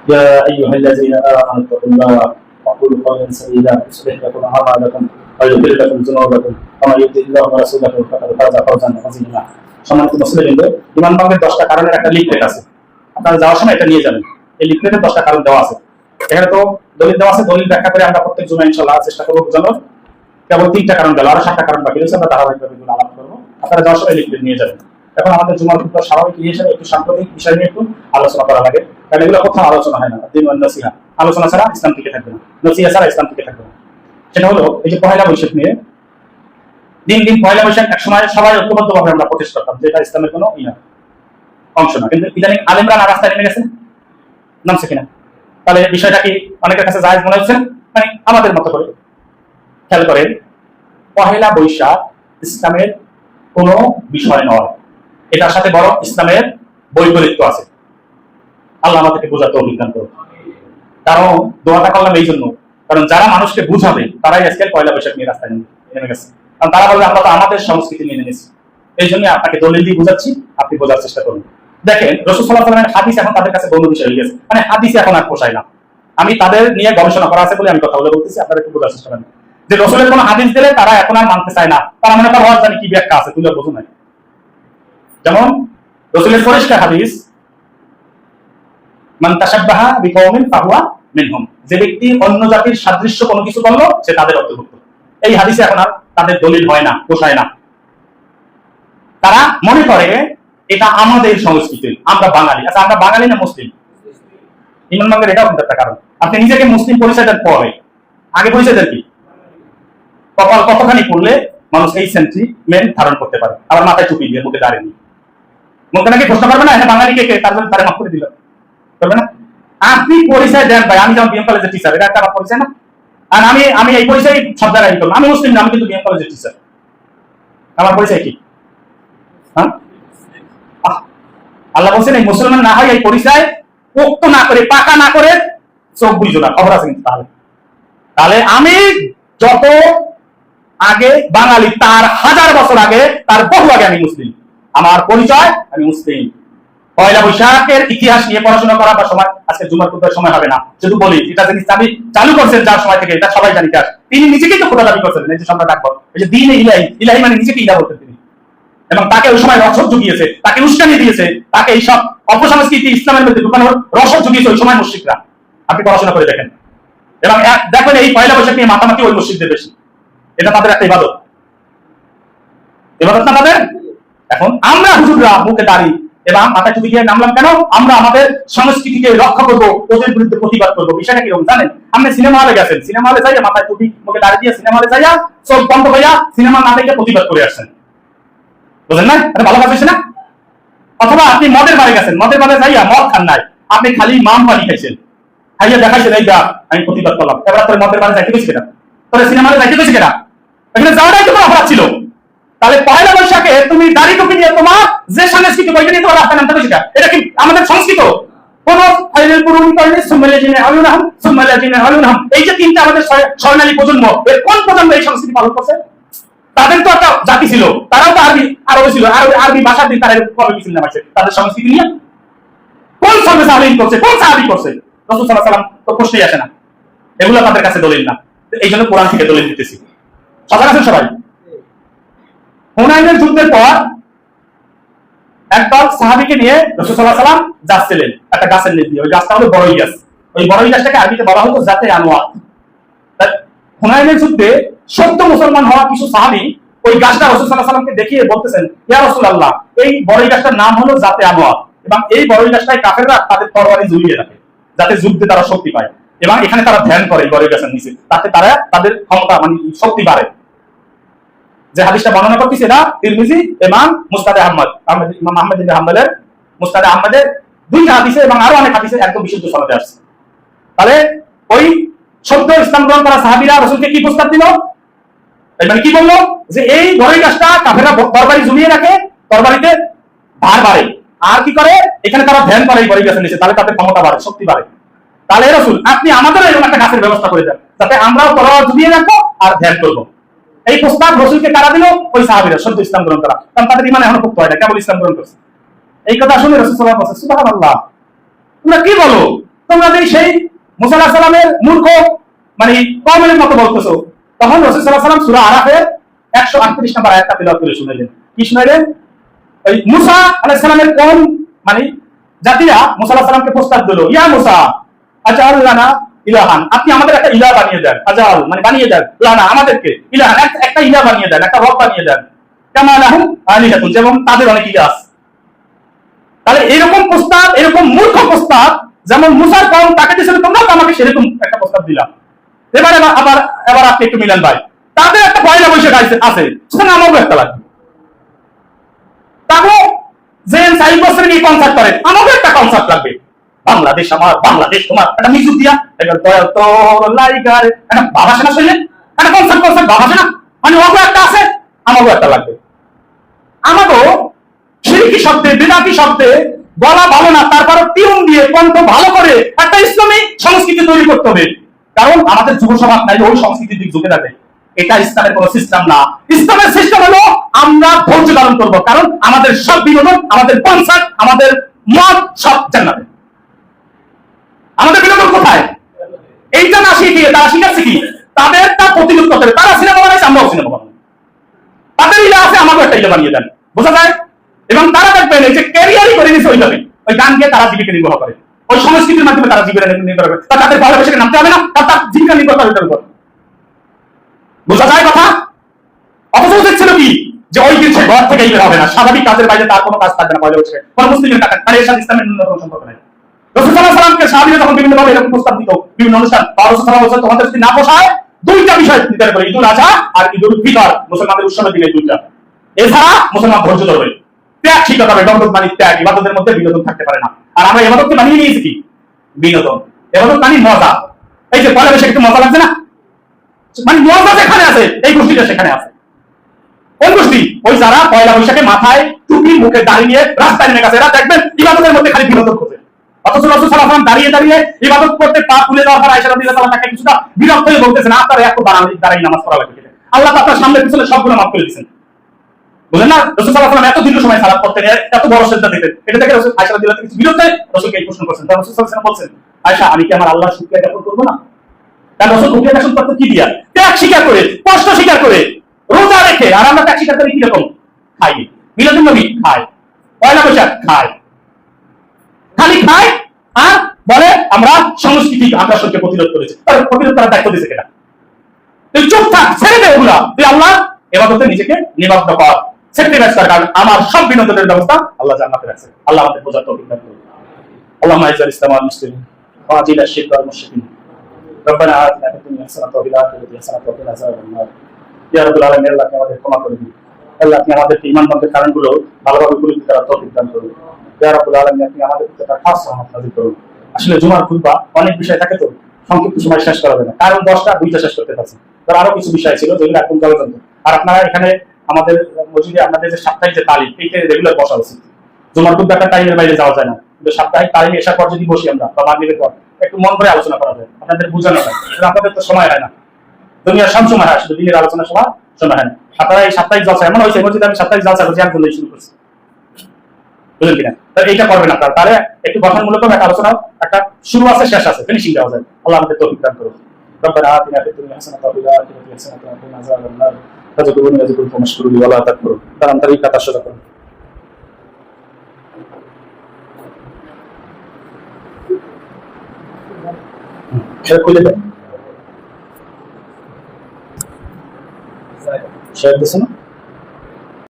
ইয়া আইয়ুহাল্লাযীনা আমানু তাকুল্লাহা ওয়া কুলু কওলান সাদীদা ইউসলিহ লাকুম আ'মালাকুম ওয়া ইয়াগফির লাকুম যুনুবাকুম ওয়া মান ইউতি'ল্লাহা ওয়া রাসূলাহু ফাকাদ ফাযা ফাওজান আযীমা। সম্মানিত মুসলিমবৃন্দ, ঈমান ভঙ্গের 10টা কারণের একটা লিফলেট আছে, আপনারা যাওয়ার সময় এটা নিয়ে যাবেন। এই লিফলেটে 10টা কারণ দেওয়া আছে। এখানে তো দলিল দেওয়া আছে, দলিল ব্যাখ্যা করে আমরা প্রত্যেক জুমা ইনশাআল্লাহ চেষ্টা করব বোঝানোর। কেবল 3টা কারণ গেল, আরো 7টা কারণ বাকি রয়েছে, আমরা ধারাবাহিকভাবে এগুলো আলাপ করবো। আপনারা যাওয়ার সময় লিখে নিয়ে যাবেন। এখন আমাদের জুমার খুতবা স্বাভাবিক হিসেবে একটু সাম্প্রতিক বিষয় নিয়ে একটু আলোচনা করা লাগে, কারণ এগুলো কোথাও আলোচনা হয় না। দিন নসিহা, আলোচনা ছাড়া ইসলাম টিকে থাকবে না, নসিহা ছাড়া ইসলাম টিকে থাকবে না। সেটা হলো এই যে পহেলা বৈশাখ নিয়ে, দিন দিন পহেলা বৈশাখ এক সময় সবাই ঐক্যবদ্ধভাবে আমরা প্রতিষ্ঠা করতাম যে এটা ইসলামের কোনো অংশ না, কিন্তু ইদানিং আলেমরা রাস্তায় নেমে গেছেন, নামছে কিনা? তাহলে বিষয়টা কি অনেকের কাছে জায়েজ মনে হচ্ছে? মানে আমাদের মতো করে খেয়াল করেন, পহেলা বৈশাখ ইসলামের কোনো বিষয় নয়, এটার সাথে বড় ইসলামের বৈপরীত্য আছে। আল্লাহ আমাদেরকে বোঝাতে অভিজ্ঞান করুন। কারণ দোয়াটা করলাম এই জন্য, কারণ যারা মানুষকে বুঝাবে তারাই আজকে পয়লা বৈশাখ নিয়ে রাস্তায় নেমে গেছে। কারণ তারা বলবে আমরা তো আমাদের সংস্কৃতি নিয়ে নিয়েছি। এই জন্য আপনাকে দলিল দিয়ে বুঝাচ্ছি, আপনি বোঝার চেষ্টা করুন। দেখেন রাসূল সাল্লাল্লাহু আলাইহি ওয়াসাল্লামের হাদিস এখন তাদের কাছে বন্ধ বিষয় হয়ে গেছে, মানে হাদিস এখন আর পোষায় না। আমি তাদের নিয়ে গবেষণা করা আছে বলে আমি কথা বলতেছি, আপনারা একটু বোঝার চেষ্টা করেন যে রাসূলের কোনো হাদিস দিলে তারা এখন আর মানতে চায় না, তারা মনে করে জানি কি ব্যাখ্যা আছে, তুই বোঝো না। যেমন রাসূলের পরিষ্কার হাদিস, মান তাশাব্বাহা বিকওমিন ফাহুয়া মিনহুম, যে ব্যক্তি অন্য জাতির সাদৃশ্য কোনো কিছু করলো সে তাদের অন্তর্ভুক্ত। এই হাদিসে এখন আর তাদের দলিল হয় না, পোষায় না। তারা মনে করে এটা আমাদের সংস্কৃতি, আমরা বাঙালি। আচ্ছা আমরা বাঙালি না মুসলিম? ইমান ভাঙের এটাও কিন্তু একটা কারণ। আপনি নিজেকে মুসলিম পরিচয় দেন পরে, আগে পরিচয় দেন কি? কপাল কতখানি পড়লে মানুষ এই সেন্টিমেন্ট ধারণ করতে পারে, আবার মাথায় টুপি দিয়ে মুখে দাঁড়িয়ে মুখে নাকি প্রশ্ন পারবে না এটা বাঙালি কে, তার জন্য তারা মাফ করে দিল, করবে না? আপনি পরিচয় দেন ভাই, আমি যেমন বিএম কলেজের টিচার, এটা একটা আমার পরিচয় না? আর আমি এই পরিচয় সব জায়গায় করবো, আমি মুসলিম না, আমি কিন্তু বিএম কলেজের টিচার, আমার পরিচয় কি? হ্যাঁ, আল্লাহ বলছেন এই মুসলমান না হয় এই পরিচয় পোক্ত না করে, পাকা না করে চোখ বুঝো না, খবর আছে কিন্তু। তাহলে তাহলে আমি যত আগে বাঙালি, তার 1000 বছর আগে, তার বহু আগে আমি মুসলিম, আমার পরিচয় আমি মুসলিম। পয়লা বৈশাখের ইতিহাস নিয়ে পড়াশোনা করা বা সময়, আজকে জুমার খুতবার সময় হবে না, শুধু বলি এটা যিনি চালু করছেন যার সময় থেকে, এটা সবাই জানি, তিনি নিজেকেই তো খোদা দাবি করছেন, এই যে সম্রাট আকবর, এই যে দ্বীন ইলাহি, ইলাহি মানে নিজেকে ইলাহ বলতেন তিনি, এবং তাকে ওই সময় রসদ জুগিয়েছে, তাকে উস্কানি দিয়েছে, তাকে এই সব অপসংস্কৃতি ইসলামের মধ্যে ঢুকানোর রসদ জুগিয়েছে ওই সময় মুশরিকরা। আপনি পড়াশোনা করে দেখেন, এবং দেখবেন এই পয়লা বৈশাখ নিয়ে মাতামাতি ওই মুশরিকদের বেশি, এটা তাদের একটা ইবাদত, ইবাদত না তাদের। এখন আমরা হুজুররা মুখে দাঁড়ি এবং মাথায় টুপি দিয়ে নামলাম কেন? আমরা আমাদের সংস্কৃতিকে রক্ষা করবো, ওদের বিরুদ্ধে প্রতিবাদ করবো। বিষয়টা কিরকম জানেন? আপনি সিনেমা হলে গেছেন, সিনেমা হলে যাইয়া মাথায় টুপি মুখে দাঁড়িয়ে দিয়ে সিনেমা হলে যাইয়া চোখ বন্ধ হইয়া সিনেমা না দেখে প্রতিবাদ করে আসছেন, বুঝলেন না? এটা ভালো কাজ হয়েছে না? অথবা আপনি মদের বারে গেছেন, মদের বারে যাইয়া মদ খান নাই, আপনি খালি মাম পানি খাইছেন, খাইয়া দেখাইছেন এই যা আমি প্রতিবাদ করলাম, এবার তোর মদের বারে যাইতে গেছি কেনা, তোর সিনেমা হলে যাইতে গেছি কেনা, এখানে যাওয়াটাই তো অপরাধ ছিল। তাহলে পয়লা বৈশাখে তুমি দাড়ি টুপি নিয়ে তোমার যে সংস্কৃতি বইটা নিয়ে তোমার রাস্তায় নামতে গেছি, এটা কি আমাদের সংস্কৃত? কোন ফাইনাল পুরুন করলে সুম্মালাজিনে আলুনাহাম সুম্মালাজিনে আলুনাহাম, এই যে তিনটা আমাদের স্বর্ণালী প্রজন্ম, এর কোন প্রজন্ম এই সংস্কৃতি পালন করছে? তাদের তো একটা জাতি ছিল, তারাও তো আরবি ছিল, আরবি ভাষার দিন তারা কবে কি চিন্তা পাইছে তাদের সংস্কৃতি নিয়ে? কোন সর্বে সাহাবী করছে, কোন সাহাবী করছে? রাসূল সাল্লাল্লাহু আলাইহি ওয়াসাল্লাম তো প্রশ্নই আসে না, এগুলো তাদের কাছে দলিল না। এই জন্য কোরআন থেকে দলিল দিতেছি। সজাগ আছেন সবাই? হুনাইনের যুদ্ধের পর একদল সাহাবীকে নিয়ে রাসূল সাল্লাল্লাহু আলাইহি ওয়াসাল্লাম যাচ্ছিলেন একটা গাছের নিচ দিয়ে, ওই গাছটা হলো বড়ই গাছ, ওই বড়ই গাছটাকে আরবিতে বলা হতো জাতে আনওয়াত। হুনাইনের যুদ্ধে 70 মুসলমান হওয়া কিছু সাহাবী ওই গাছটা রাসূল সাল্লাল্লাহু আলাইহি ওয়াসাল্লামকে দেখিয়ে বলতেছেন, ইয়া রাসূলুল্লাহ, এই বড়ই গাছটার নাম হলো জাতে আনওয়াত, এবং এই বড়ই গাছটায় কাফেররা তাদের তরবারি ঝুলিয়ে রাখে যাতে যুদ্ধে তারা শক্তি পায়, এবং এখানে তারা ধ্যান করে এই বড়ই গাছের নিচে, তাতে তারা তাদের ক্ষমতা মানে শক্তি বাড়ে। যে হাদিসটা বর্ণনা করতেছে এটা তিরমিজি এবং মুসনাদে আহমদ, ইমাম আহমদ ইবনে হাম্বলের মুসনাদে আহমদের দুইটা হাদিসে এবং আরো অনেক হাদিসে একদম বিশুদ্ধ সনদে আসছে। তাহলে ওই সদ্য ইসলাম গ্রহণ করা সাহাবীরা রাসূলকে কি প্রস্তাব দিল? মানে কি বললো? যে এই বড়ই গাছটা কাফেররা তরবারি ঝুলিয়ে রাখে, তরবারিতে ভার বাড়ে, আর কি করে এখানে তারা ধ্যান করে এই বড়ই গাছের নিচে, তাহলে তাদের ক্ষমতা বাড়ে, শক্তি বাড়ে। তাহলে রাসূল আপনি আমাদের এরকম একটা গাছের ব্যবস্থা করে দেন যাতে আমরাও তরবারি ঝুলিয়ে রাখবো আর ধ্যান করবো। এই প্রস্তাব রাসূলকে কারা দিল? ওই সাহাবীরা, সদ্য ইসলাম গ্রহণ করা, কারণ তাদের ঈমান এখনো পুক্ত হয় না, কেবল ইসলাম গ্রহণ করছে। এই কথা শুনে রাসূল সাল্লাল্লাহু আলাইহি ওয়াসাল্লাম বলেন, সুবহানাল্লাহ, তোমরা কি বলো? তোমরা যে সেই মুসা আলাইহিস সালামের মূর্খ মানে কওমের মতো বলতেছো। তখন রাসূল সাল্লাল্লাহু আলাইহি ওয়াসাল্লাম সূরা আরাফের 138 নম্বর আয়াতটা তেলাওয়াত করে শুনাইলেন। কি শুনাইলেন? ওই মুসা আলাইহিস সালামের কওম মানে জাতিরা মুসা আলাইহিস সালামকে প্রস্তাব দিল, ইয়া মুসা আজআল লানা ইলাহান, আপনি আমাদের একটা ইলাহ বানিয়ে দেন, আজাল মানে বানিয়ে দেন, লানা আমাদেরকে ইলাহান একটা ইলাহ বানিয়ে দেন, একটা রব বানিয়ে দেন, কামা লাহুম আলিহাতুন, যেমন তাদের অনেক ইলাহ আছে। তাহলে এরকম প্রস্তাব, এরকম মূর্খ প্রস্তাব যেমন মুসার কওম তাকে দিয়েছিল, তোমরা তো আমাকে সেরকম একটা প্রস্তাব দিলাম। এবারে আবার আপনি একটু মিলান ভাই, তাদের একটা পয়লা বৈশাখ আছে, সেখানে আমারও একটা লাগবে। তারপর যে 4 বছরের এই কনসার্ট করে, আমারও একটা কনসার্ট লাগবে। বাংলাদেশ আমার, বাংলাদেশ তোমার, একটা মিউজিক দিয়া একবার দয়াল তোর লাইগার একটা ভাষা না শুনলেন, একটা কনসার্ট ভাষা না, মানে ওগো একটা আছে, আমারও একটা লাগবে। আমারও শিরকি শব্দে, বিদাতি শব্দে গলা ভালো না, তারপর টিউন দিয়ে কণ্ঠ ভালো করে একটা ইসলামী সংস্কৃতি তৈরি করতে হবে। কারণ আমাদের যুব সমাজ নাই ওই সংস্কৃতির দিক ঝুঁকে যাবে। এটা ইসলামের কোন সিস্টেম না। ইসলামের সিস্টেম হলো আমরা ধৈর্য ধারণ করব, কারণ আমাদের সব বিনোদন, আমাদের কনসার্ট, আমাদের মদ সব জান্নাতে। আমাদের বিনোদন কোথায়? এইটা না শিখিয়ে তারা শিখাচ্ছে কি? তাদের তা প্রতিরোধ করতে হবে। তারা সিনেমা বানাইছে, আমরাও সিনেমা বানাবো। তাদের ইলা আছে, আমাকেও একটা ইলা বানিয়ে দেন, বোঝা যায়? এবং তারা দেখবেন এই যে ক্যারিয়ারই করে নিছে ওইভাবে, ওই গান গিয়ে তারা জীবিকা নির্বাহ করে, ওই সংস্কৃতির মাধ্যমে তারা জীবিকা নির্বাহ করে। তাদের পয়লা বৈশাখে নামতে হবে না, তার জীবিকা নির্বাহ করে। বোঝা যায় কথা? অথচ উচিত ছিল কি যে ওই দিন সে ঘর থেকে বের হবে না, স্বাভাবিক কাজের বাইরে তার কোনো কাজ থাকবে না পয়লা বৈশাখে, কোনো মুসলিমের টাকা, তার এর সাথে ইসলামের ন্যূনতম সম্পর্ক নেই। রাসূল সাল্লাল্লাহু আলাইহি ওয়াসাল্লামকে সাহাবীরা যখন বিভিন্নভাবে এরকম প্রস্তাব দিত, বিভিন্ন অনুষ্ঠান, রাসূল সাল্লাল্লাহু আলাইহি ওয়াসাল্লাম তোমাদের যদি না পোষায় দুইটা বিষয় নির্ধারণ করে, ঈদুল আযহা আর ঈদুল ফিতর, মুসলমানদের উৎসবের দিনে দুইটা। এছাড়া মুসলমান ধৈর্য ধরবে, ত্যাগ শিখাতে হবে। দণ্ডক মানে ত্যাগ, ইবাদতের মধ্যে বিনোদন থাকতে পারে না। আর আমরা ইবাদতকে বানিয়ে নিয়েছি কি? বিনোদন। ইবাদত মানে মজা। এই যে পয়লা বৈশাখে একটু মজা লাগছে না, মানে মজা যেখানে আছে এই গোষ্ঠীটা সেখানে আছে। কোন গোষ্ঠী? ওই যারা পয়লা বৈশাখে মাথায় টুপি, মুখে দাড়ি নিয়ে রাস্তায় নেমে গেছে, এরা দেখবেন ইবাদতের মধ্যে খালি বিনোদন খোঁজে। অথচ রাসূল সাল্লাল্লাহু আলাইহি ওয়াসাল্লাম দাঁড়িয়ে দাঁড়িয়ে ইবাদত করতে পা তুলে দেওয়ার পর আয়েশা রাদিয়াল্লাহু তাআলা তাকে কিছুটা বিরক্ত হয়ে বলতেছেন, আপনারা এত দাঁড়াই নামাজ পড়া লাগবে। আল্লাহ তো আপনার সামনে পিছনে সবগুলো মাফ করে দিয়েছেন, বুঝলেন না? রাসূল সাল্লাল্লাহু আলাইহি ওয়াসাল্লাম এত দীর্ঘ সময় সালাত করতেন, এত বড় সিজদা দিতেন, এটা থেকে রাসূল আয়েশা রাদিয়াল্লাহু তাআলা কিছু বিরক্ত হয়ে রাসূলকে এই প্রশ্ন করছেন। তারপর রাসূল সাল্লাল্লাহু আলাইহি ওয়াসাল্লাম বলছেন, আয়েশা আমি কি আমার আল্লাহর শুকরিয়া জ্ঞাপন করব না? তার রাসূল শুকরিয়া জ্ঞাপন করতে কি দিয়া? ত্যাগ স্বীকার করে, কষ্ট স্বীকার করে, রোজা রেখে। আর আমরা ত্যাগ স্বীকার করে কি রকম খাই? মিলাদুন নবী খায়, পয়লা বৈশাখ খায়, খালি খায় আর বলে আমরা সাংস্কৃতিক আগ্রাসনকে প্রতিরোধ করেছি। তার প্রতিরোধ করার দায়িত্ব দিয়েছে কেনা? তুই চুপ থাক, ছেড়ে দে ওগুলা, তুই আল্লাহ ইবাদতে নিজেকে নিমগ্ন কর, স্যাক্রিফাইস কর, কারণ আমার সব বিনোদনের ব্যবস্থা আল্লাহ জান্নাতে রাখছে। আল্লাহ আমাদের বোঝার তৌফিক দান করুন। আল্লাহুম্মা আইজ্জিল ইসলাম ওয়াল মুসলিমিন ওয়া আজিল আশ-শিরকা ওয়াল মুশরিকিন। রব্বানা আতিনা ফিদ দুনিয়া হাসানাতাও ওয়া ফিল আখিরাতি হাসানাতাও ওয়া কিনা আযাবান নার। ইয়া রাব্বুল আলামিন, আল্লাহ আপনি আমাদের ক্ষমা করে দিন। আল্লাহ আপনি আমাদের ঈমান বন্ধের কারণগুলো ভালোভাবে উপলব্ধি করার তৌফিক দান করুন। ইয়া রাব্বুল আলামিন, আপনি আমাদের প্রতি একটা খাস রহমত নাযিল করুন। আসলে জুমার খুতবা অনেক বিষয় থাকে, তো সংক্ষিপ্ত সময় শেষ করা যাবে না, কারণ 10টা 2টা শেষ করতে পারছি। আরো কিছু বিষয় ছিল যেগুলো একদম জলজন্ত। আর আপনারা এখানে আমাদের মসজিদে আপনাদের যে সাপ্তাহিক যে তালিম, এইটা রেগুলার বসা উচিত। জুমার খুতবা একটা টাইমের বাইরে যাওয়া যায় না, কিন্তু সাপ্তাহিক তালিম এসার পর যদি বসি আমরা বা মাগরিবের পর একটু মন করে আলোচনা করা যায়, আপনাদের বোঝানো যায়। আপনাদের তো সময় হয় না, দুনিয়ার সব সময় হয়, শুধু দিনের আলোচনার সময় সময় হয় না। আপনারা এই সাপ্তাহিক জলসা, এমন হয়েছে মসজিদে আমি সাপ্তাহিক জলসা করছি এক বলেই শুরু করছি, বুঝলেন কিনা? তাহলে এইটা করবেন আপনারা, তাহলে একটু গঠনমূলক একটা আলোচনা, একটা শুরু আছে শেষ আছে, ফিনিশিং দেওয়া যায়। আল্লাহ আমাদের তৌফিক দান করুন। ربنا آتنا في الدنيا حسنة وفي الآخرة حسنة وقنا عذاب النار فاذكروني أذكركم واشكروا لي ولا تكفرون। তার তরিকা তার সাথে করুন। শেয়ার করে দেন, শেয়ার দিছেন না?